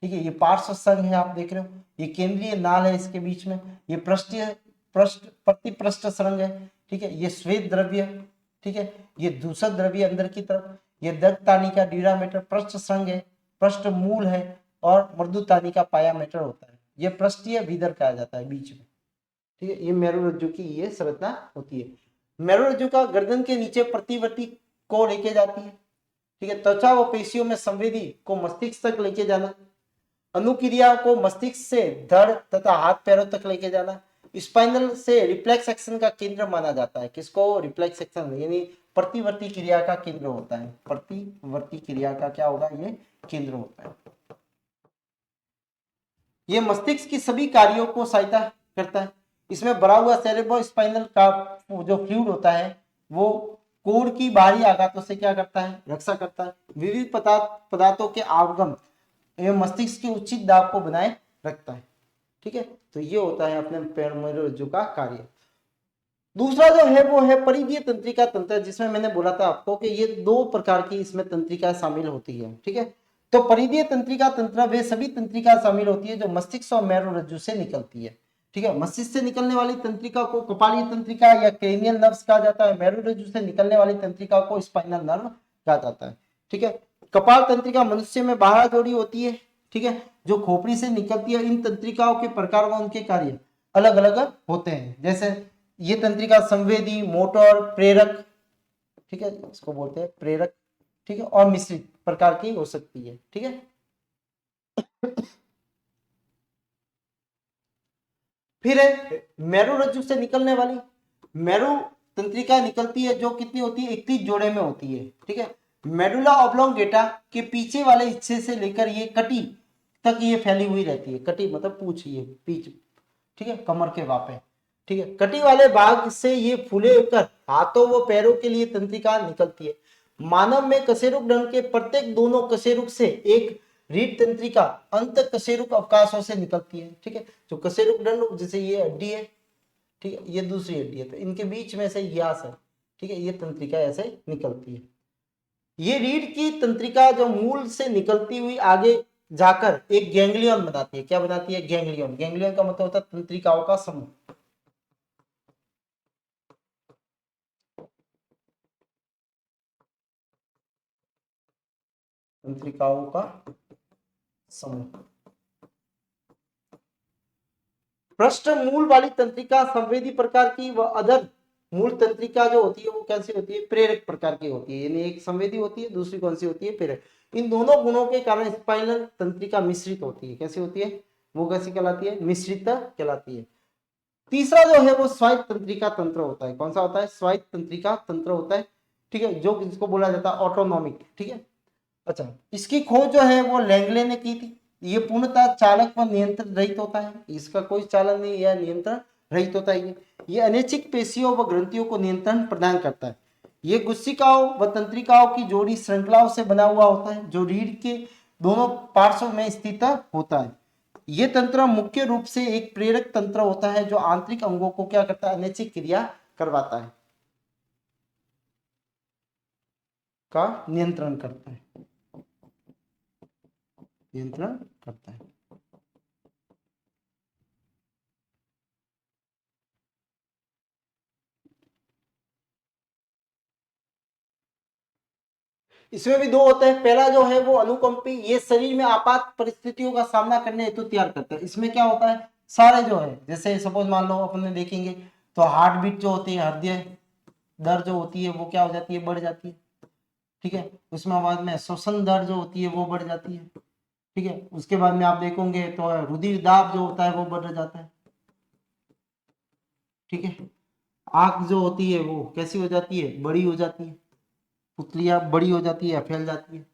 ठीक है, ये पार्श्व संघ है, आप देख रहे हो, ये केंद्रीय नाल है इसके बीच में, ये प्रतिपृष्ठ संघ है। ठीक है, ये श्वेत द्रव्य, ठीक है, ये दूषित द्रव्य अंदर की तरफ, ये दत्तानिका ड्यूरामेटर पृष्ठ संघ है, पृष्ठ मूल है, और मृदुतानिका पायामेटर होता है। ये पृष्ठीय भीतर कहा जाता है बीच में, ठीक है। ये मेरुरज्जु की ये संरचना होती है। मेरुरज्जु का गर्दन के नीचे प्रतिवर्ती को लेके जाती है, ठीक है। त्वचा व पेशियों में संवेदी को मस्तिष्क तक लेके जाना, अनुक्रिया को मस्तिष्क से धड़ तथा हाथ पैरों तक लेके जाना। स्पाइनल से रिफ्लेक्स एक्शन का केंद्र माना जाता है। किसको? रिफ्लेक्स एक्शन यानी प्रतिवर्ती क्रिया का केंद्र होता है। प्रतिवर्ती क्रिया का क्या होगा? ये केंद्र होता है। ये मस्तिष्क की सभी कार्यों को सहायता करता है। इसमें भरा हुआ सेरेब्रो स्पाइनल का जो फ्लूइड होता है वो कोर की बाहरी आघातों से क्या करता है? रक्षा करता है। विविध पदार्थों के आगमन एवं मस्तिष्क के उचित दाब को बनाए रखता है, ठीक है। तो ये होता है अपने मेरुरज्जु का कार्य। दूसरा जो है वो है परिधीय तंत्रिका तंत्र, जिसमें मैंने बोला था आपको कि ये 2 प्रकार की इसमें तंत्रिका शामिल होती है, ठीक है। तो परिधीय तंत्रिका तंत्र वे सभी तंत्रिका शामिल होती है जो मस्तिष्क और मेरुरज्जु से निकलती है, ठीक है। मस्तिष्क से निकलने वाली तंत्रिका को कपालीय तंत्रिका या क्रेनियल नर्व्स कहा जाता है। मेरुरज्जु से निकलने वाली तंत्रिका को स्पाइनल नर्व कहा जाता है, ठीक है। कपाल तंत्रिका मनुष्य में बारह जोड़ी होती है, ठीक है, जो खोपड़ी से निकलती है। इन तंत्रिकाओं के प्रकार व उनके कार्य अलग अलग होते हैं। जैसे ये तंत्रिका संवेदी, मोटर, प्रेरक, ठीक है, इसको बोलते हैं प्रेरक, ठीक है, और मिश्रित प्रकार की हो सकती है, ठीक है। फिर है मेरुरज्जु से निकलने वाली मेरु तंत्रिका निकलती है, जो कितनी होती है? 31 जोड़े में होती है, ठीक है। मेडुला ऑब्लोंगेटा के पीछे वाले हिस्से से लेकर ये कटी तक ये फैली हुई रहती है। कटी मतलब पूछ, ये पीछ, ठीक है, कमर के वापे, ठीक है। कटी वाले भाग से ये फूले होकर हाथों व पैरों के लिए तंत्रिका निकलती है। मानव में कशेरुक दंड के प्रत्येक दोनों कशेरुक से एक रीढ़ तंत्रिका अंत कशेरुक अवकाशों से निकलती है, ठीक है। जो कशेरुक दंड, जैसे ये हड्डी है, ठीक है, ये दूसरी हड्डी है, तो इनके बीच में से यास है, ठीक है, ये तंत्रिका ऐसे निकलती है। ये रीढ़ की तंत्रिका जो मूल से निकलती हुई आगे जाकर एक गैंग्लियन बनाती है। क्या बनाती है? गैंग्लियन। गैंग्लियन का मतलब होता है तंत्रिकाओं का समूह। तंत्रिकाओं का समूह। पृष्ठ मूल वाली तंत्रिका संवेदी प्रकार की व अधर मूल तंत्रिका जो होती है वो कैसी होती है? प्रेरक प्रकार की होती है। यानी एक संवेदी होती है, दूसरी कौन सी होती है? प्रेरक। इन दोनों गुणों के कारण स्पाइनल तंत्रिका मिश्रित होती है। कैसी होती है? वो कैसी कहलाती है? मिश्रित कहलाती है। तीसरा जो है वो स्वायत्त तंत्रिका तंत्र होता है। कौन सा होता है? स्वायत्त तंत्रिका तंत्र होता है, ठीक है, जो जिसको बोला जाता है ऑटोनॉमिक, ठीक है। अच्छा, इसकी खोज जो है वो लैंगले ने की थी। ये पूर्णतः चालक व नियंत्रण रहित होता है। इसका कोई चालन नहीं या नियंत्रण रहित होता है। ये अनैच्छिक पेशियों व ग्रंथियों को नियंत्रण प्रदान करता है। ये गुस्सिकाओं व तंत्रिकाओं की जोड़ी श्रृंखलाओं से बना हुआ होता है, जो रीढ़ के दोनों पार्श्व में स्थित होता है। ये तंत्र मुख्य रूप से एक प्रेरक तंत्र होता है, जो आंतरिक अंगों को क्या करता है? अनैच्छिक क्रिया करवाता है, का नियंत्रण करता है, नियंत्रण करता है। इसमें भी 2 होते हैं। पहला जो है वो अनुकंपी, ये शरीर में आपात परिस्थितियों का सामना करने हेतु तैयार करता है। इसमें क्या होता है? सारे जो है, जैसे सपोज मान लो अपने देखेंगे तो हार्ट बीट जो होती है, हृदय दर जो होती है वो क्या हो जाती है? बढ़ जाती है, ठीक है। उसमें बाद में श्वसन दर जो होती है वो बढ़ जाती है, ठीक है। उसके बाद में आप देखोगे तो रुधिर दाब जो होता है वो बढ़ जाता है, ठीक है। आंख जो होती है वो कैसी हो जाती है? बड़ी हो जाती है। पुतलियां बड़ी हो जाती है, फैल जाती है,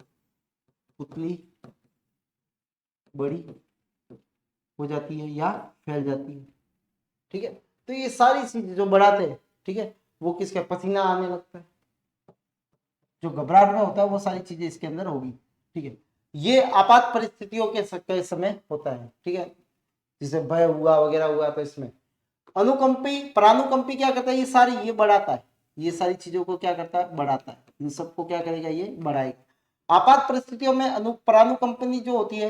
पुतली बड़ी हो जाती है या फैल जाती है, ठीक है। तो ये सारी चीजें जो बढ़ाते हैं, ठीक है, वो किसके? पसीना आने लगता है, जो घबराहट में होता है वो सारी चीजें इसके अंदर होगी, ठीक है। ये आपात परिस्थितियों के समय होता है, ठीक है, जैसे भय हुआ वगैरह हुआ तो इसमें अनुकंपी परानुकंपी क्या करता है? ये सारी ये बढ़ाता है, ये सारी चीजों को क्या करता है? बढ़ाता है। इन सबको क्या करेगा? ये बढ़ाएगा। आपात परिस्थितियों में परानुकंपनी जो होती है,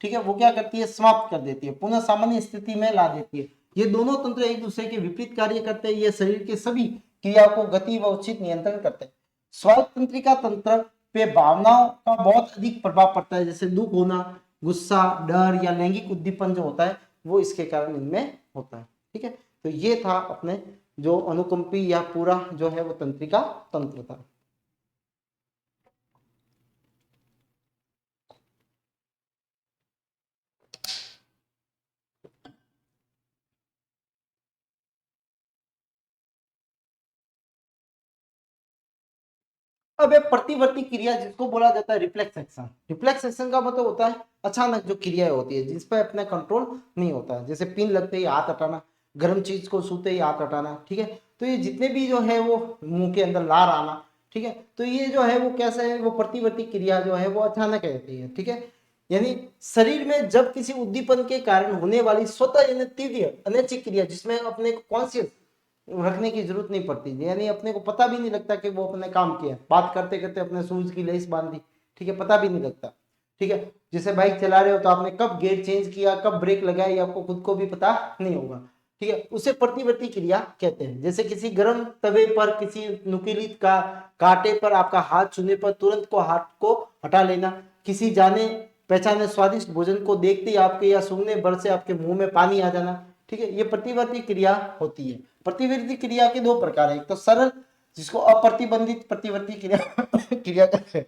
ठीक है, वो क्या करती है? समाप्त कर देती है, पुनः सामान्य स्थिति में ला देती है। ये दोनों तंत्र एक दूसरे के विपरीत कार्य करते हैं। ये शरीर के सभी क्रियाओं को गति व उचित नियंत्रण करते हैं। स्वायत्त तंत्रिका तंत्र पे भावनाओं का बहुत अधिक प्रभाव पड़ता है, जैसे दुख होना, गुस्सा, डर या लैंगिक उद्दीपन जो होता है वो इसके कारण इनमें होता है। ठीक है, तो ये था अपने जो अनुकंपी या पूरा जो है वो तंत्रिका तंत्र था। अब एक प्रतिवर्ती क्रिया जिसको बोला जाता है रिफ्लेक्स एक्शन। रिफ्लेक्स एक्शन का मतलब होता है अचानक जो क्रियाएं होती है जिस पर अपना कंट्रोल नहीं होता है, जैसे पिन लगते ही हाथ हटाना, गर्म चीज को छूते ही हाथ हटाना। ठीक है, तो ये जितने भी जो है वो मुंह के अंदर लार आना, ठीक है, तो ये जो है वो कैसे है, वो प्रतिवर्ती क्रिया जो है वो अचानक रहती है। ठीक है, यानी शरीर में जब किसी उद्दीपन के कारण होने वाली स्वतः यानी तीव्र अनैच्छिक क्रिया जिसमें अपने को कॉन्शियस रखने की जरूरत नहीं पड़ती, यानी अपने को पता भी नहीं लगता कि वो अपने काम किया, बात करते करते अपने शूज की लेस बांध दी, ठीक है, पता भी नहीं लगता। ठीक है, जैसे बाइक चला रहे हो तो आपने कब गियर चेंज किया, कब ब्रेक लगाई, आपको खुद को भी पता नहीं होगा। ठीक है, उसे प्रतिवर्ती क्रिया कहते हैं। जैसे किसी गर्म तवे पर किसी नुकीली का कांटे पर आपका हाथ छूने पर तुरंत को हाथ को हटा लेना, किसी जाने पहचाने स्वादिष्ट भोजन को देखते ही आपके या सूंघने भर से आपके मुंह में पानी आ जाना। ठीक है, ये प्रतिवर्ती क्रिया होती है। प्रतिवर्ती क्रिया के दो प्रकार है, एक तो सरल जिसको अप्रतिबंधित प्रतिवर्ती क्रिया क्रिया कहते हैं,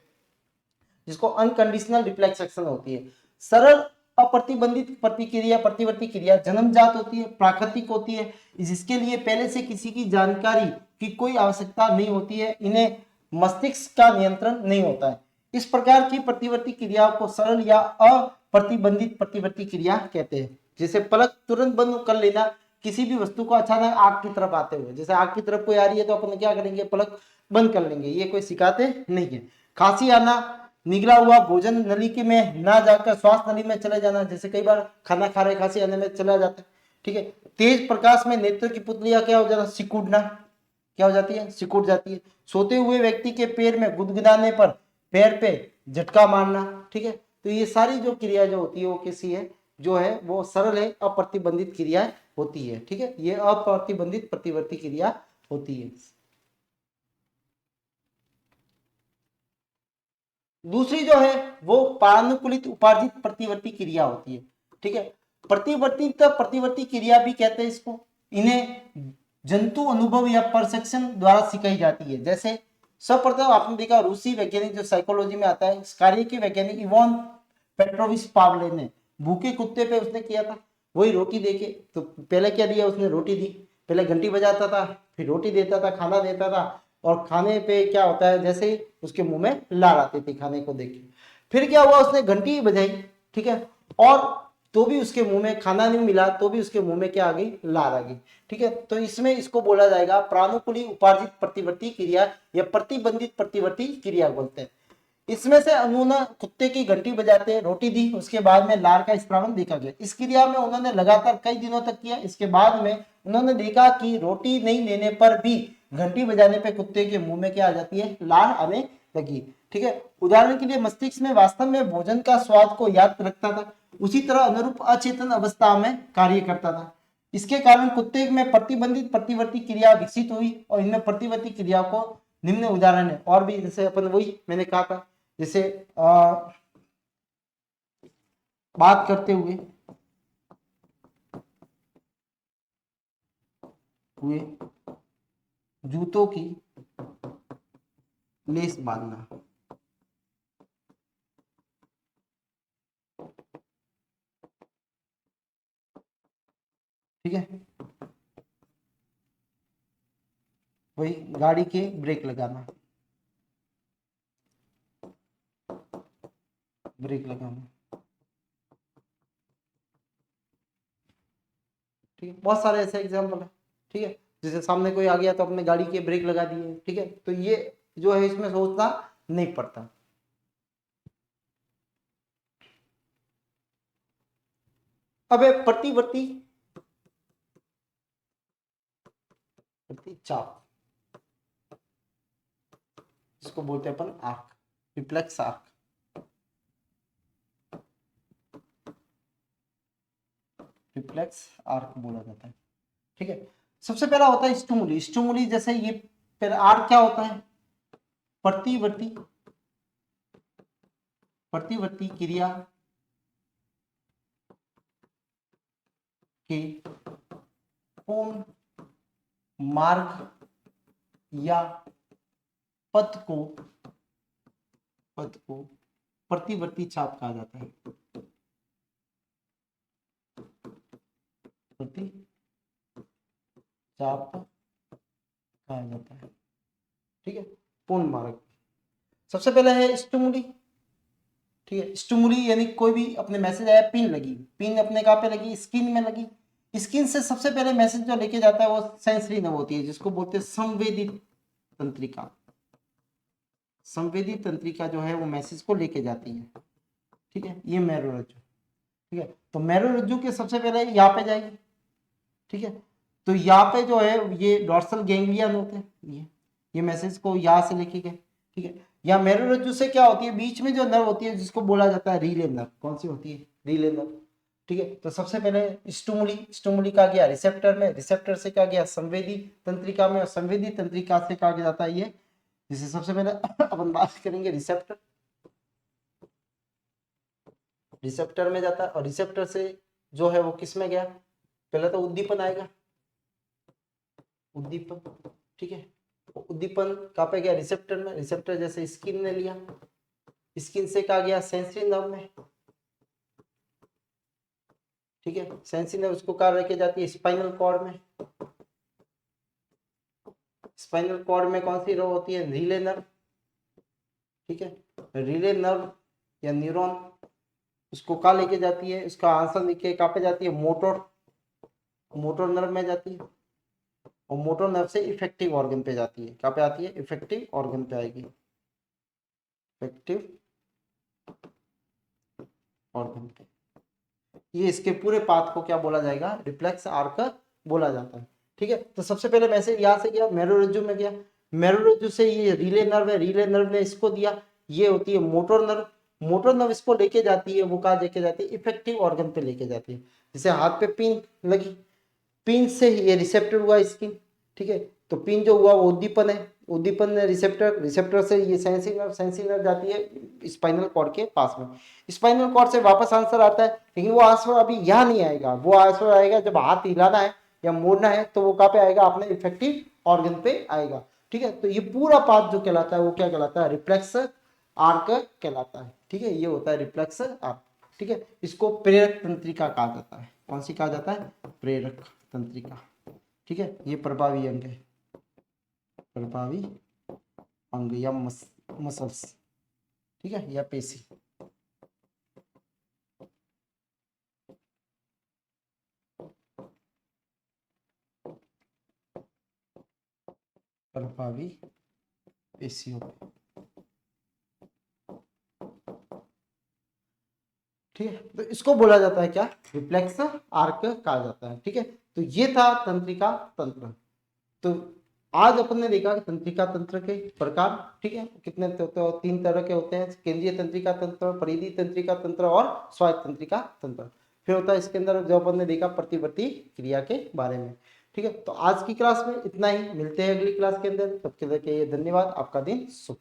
जिसको अनकंडीशनल रिफ्लेक्स एक्शन होती है। सरल अप्रतिबंधित प्रतिक्रिया प्रतिवर्ती क्रिया जन्मजात होती है, प्राकृतिक होती है, जिसके लिए पहले से किसी की जानकारी की कोई आवश्यकता नहीं होती है, इन्हें मस्तिष्क का नियंत्रण नहीं होता है। इस प्रकार की प्रतिवर्ती क्रिया को सरल या अप्रतिबंधित प्रतिवर्ती क्रिया कहते हैं। जैसे पलक तुरंत बंद कर लेना किसी भी वस्तु को अचानक आग की तरफ आते हुए, जैसे आग की तरफ कोई आ रही है तो अपन क्या करेंगे, पलक बंद कर लेंगे, ये कोई सिखाते नहीं है। खांसी आना, निगला हुआ भोजन नली के में ना जाकर श्वास नली में चले जाना, जैसे कई बार खाना खा रहे खांसी आने में चला जाता है। ठीक है, तेज प्रकाश में नेत्र की पुतलियां क्या हो जाना, सिकुड़ना, क्या हो जाती है, सिकुड़ जाती है। सोते हुए व्यक्ति के पैर में गुदगुदाने पर पैर पे झटका मारना। ठीक है, तो ये सारी जो क्रिया जो होती है वो किसी है जो है वो सरल है, अप्रतिबंधित क्रिया होती है। ठीक है, ये अप्रतिबंधित प्रतिवर्ती क्रिया होती है। दूसरी जो है वो पारानुकूलित उपार्जित प्रतिवर्ती क्रिया होती है। ठीक है, प्रतिवर्तित प्रतिवर्ती क्रिया भी कहते हैं इसको। इन्हें जंतु अनुभव या परसेप्शन द्वारा सिखाई जाती है। जैसे सर्वप्रथम आपने देखा रूसी वैज्ञानिक जो साइकोलॉजी में आता है, इस कार्य के वैज्ञानिक इवॉन पेट्रोविच पावले ने भूखे कुत्ते पे उसने किया था, वही रोटी देके, तो पहले क्या दिया उसने, रोटी दी। पहले घंटी बजाता था, फिर रोटी देता था, खाना देता था, और खाने पे क्या होता है, जैसे ही उसके मुंह में लार आती थी खाने को देख के, फिर क्या हुआ, उसने घंटी ही बजाई, ठीक है, और तो भी उसके मुंह में खाना नहीं मिला, तो भी उसके मुंह में क्या आ गई, लार आ गई। ठीक है, तो इसमें इसको बोला जाएगा प्राणुकुली उपार्जित प्रतिवर्ती क्रिया या प्रतिबंधित प्रतिवर्ती क्रिया बोलते हैं। इसमें से उन्होंने कुत्ते की घंटी बजाते रोटी दी, उसके बाद में लार का स्त्रावन देखा गया। इस क्रिया में उन्होंने लगातार कई दिनों तक किया। इसके बाद में उन्होंने देखा कि रोटी नहीं लेने पर भी घंटी बजाने पे कुत्ते के मुंह में क्या आ जाती है, लार आने लगी। ठीक है, उदाहरण के लिए मस्तिष्क में वास्तव में भोजन का स्वाद को याद रखता था, उसी तरह अनुरूप अचेतन अवस्था में कार्य करता था। इसके कारण कुत्ते में प्रतिबंधित प्रतिवर्ती क्रिया विकसित हुई, और इनमें प्रतिवर्ती क्रिया को निम्न उदाहरण है और भी, जैसे अपन वही मैंने कहा था, जैसे बात करते हुए जूतों की लेस बांधना। ठीक है, वही गाड़ी के ब्रेक लगाना, ब्रेक लगाना। ठीक है, बहुत सारे ऐसे एग्जाम्पल है। ठीक है, जैसे सामने कोई आ गया तो अपने गाड़ी के ब्रेक लगा दिए। ठीक है, तो ये जो है इसमें सोचना नहीं पड़ता। अब प्रतिवर्ती चाप, जिसको बोलते हैं अपन arc, reflex arc. Reflex arc बोला जाता है। ठीक है, सबसे पहला होता है स्टुमुली। स्टुमुली जैसे ये फिर आर्क क्या होता है, प्रतिवर्ती प्रतिवर्ती क्रिया के पूर्ण मार्ग या पथ को प्रतिवर्ती चाप कहा जाता है। प्रति चाप कहा जाता है, ठीक है। पूर्ण मार्ग सबसे पहले है स्टिमुली, ठीक है। स्टिमुली यानी कोई भी अपने मैसेज आया, पिन लगी, पिन अपने कहाँ पे लगी, स्किन में लगी। स्किन से सबसे पहले मैसेज जो लेके जाता है वो सेंसरी नर्व होती है, जिसको बोलते हैं संवेदी तंत्रिका। संवेदी तंत्रिका जो है वो मैसेज को लेके जाती है, ठीक है। ये मेरुरज्जु, ठीक है। तो मेरुरज्जु के सबसे पहले यहाँ पे जाएगी, ठीक है। तो यहाँ पे जो है ये डॉर्सल गैंग्लियन होते हैं, ये मैसेज को यहाँ से लेके गए, ठीक है। या मेरुरज्जु से क्या होती है, बीच में जो नर्व होती है जिसको बोला जाता है रीले नर्व। कौन सी होती है, रीले नर्व, ठीक है। तो सबसे पहले स्टिमुली का गया रिसेप्टर में, रिसेप्टर से क्या गया संवेदी तंत्रिका में, और संवेदी तंत्रिका से कहा जाता है ये, जिसे सबसे पहले अपन बात करेंगे रिसेप्टर। रिसेप्टर में जाता है, और रिसेप्टर से जो है वो किस में गया, पहले तो उद्दीपन आएगा, उद्दीपन, ठीक है। उद्दीपन कहाँ पे गया, रिसेप्टर में। रिसेप्टर जैसे स्किन ने लिया, स्किन से कहा गया सेंसरी नर्व में, ठीक है। सेंसरी नर्व उसको कहाँ लेके जाती है, स्पाइनल कॉर्ड में। स्पाइनल कॉर्ड में कौन सी नर्व होती है, रीले नर्व, ठीक है। रीले नर्व या न्यूरॉन उसको कहाँ लेके जाती है, उसका आंसर लिखे कहाँ पे जाती है, मोटर नर्व में जाती है। और मोटर नर्व से इफेक्टिव ऑर्गन पे जाती है, कहाँ पे आती है, इफेक्टिव ऑर्गन पे आएगी, इफेक्टिव ऑर्गन पे। ये इसके पूरे पाथ को क्या बोला जाएगा, रिफ्लेक्स आर्क बोला जाता है, ठीक है। तो सबसे पहले मैसेज यहाँ से गया, मेरुरज्जु में गया, मेरुरज्जु से ये रीले नर्व है, रीले नर्व ने इसको दिया, ये होती है मोटर नर्व। मोटर नर्व इसको लेके जाती है, वो कहाँ लेके जाती है, इफेक्टिव ऑर्गन पे लेके जाती है। जैसे हाथ पे पिन लगी, पिन से ये रिसेप्टर हुआ स्किन, ठीक है। तो पिन जो हुआ वो उद्दीपन है, उद्दीपन ने रिसेप्टर, रिसेप्टर से ये सेंसरी नर्व जाती है स्पाइनल कॉर्ड के पास में। स्पाइनल कॉर्ड से वापस आंसर आता है, लेकिन वो आंसर अभी यहाँ नहीं आएगा, वो आंसर आएगा जब हाथ हिलाना है या मोड़ना है, तो वो कहाँ पे आएगा, अपने इफेक्टिव ऑर्गन पे आएगा, ठीक है। तो ये पूरा पाथ जो कहलाता है वो क्या कहलाता है, रिफ्लेक्स आर्क कहलाता है, ठीक है। ये होता है रिफ्लेक्स आर्क, ठीक है। इसको प्रेरक तंत्रिका कहा जाता है। कौन सी कहा जाता है, प्रेरक तंत्रिका, ठीक है। ये प्रभावी अंग है, प्रभावी अंग या मसल्स, ठीक है, या पेशी। प्रभावी पेशियों, ठीक है। तो इसको बोला जाता है क्या, रिफ्लेक्स आर्क कहा जाता है, ठीक है। तो ये था तंत्रिका तंत्र। तो आज अपन ने देखा तंत्रिका तंत्र के प्रकार, ठीक है। कितने तो 3 तरह के होते हैं, केंद्रीय तंत्रिका तंत्र, परिधि तंत्रिका तंत्र और स्वायत्त तंत्रिका तंत्र। फिर होता है इसके अंदर जो अपन ने देखा प्रतिवर्ती क्रिया के बारे में, ठीक है। तो आज की क्लास में इतना ही, मिलते हैं अगली क्लास के अंदर, तब तक के लिए धन्यवाद, आपका दिन शुभ।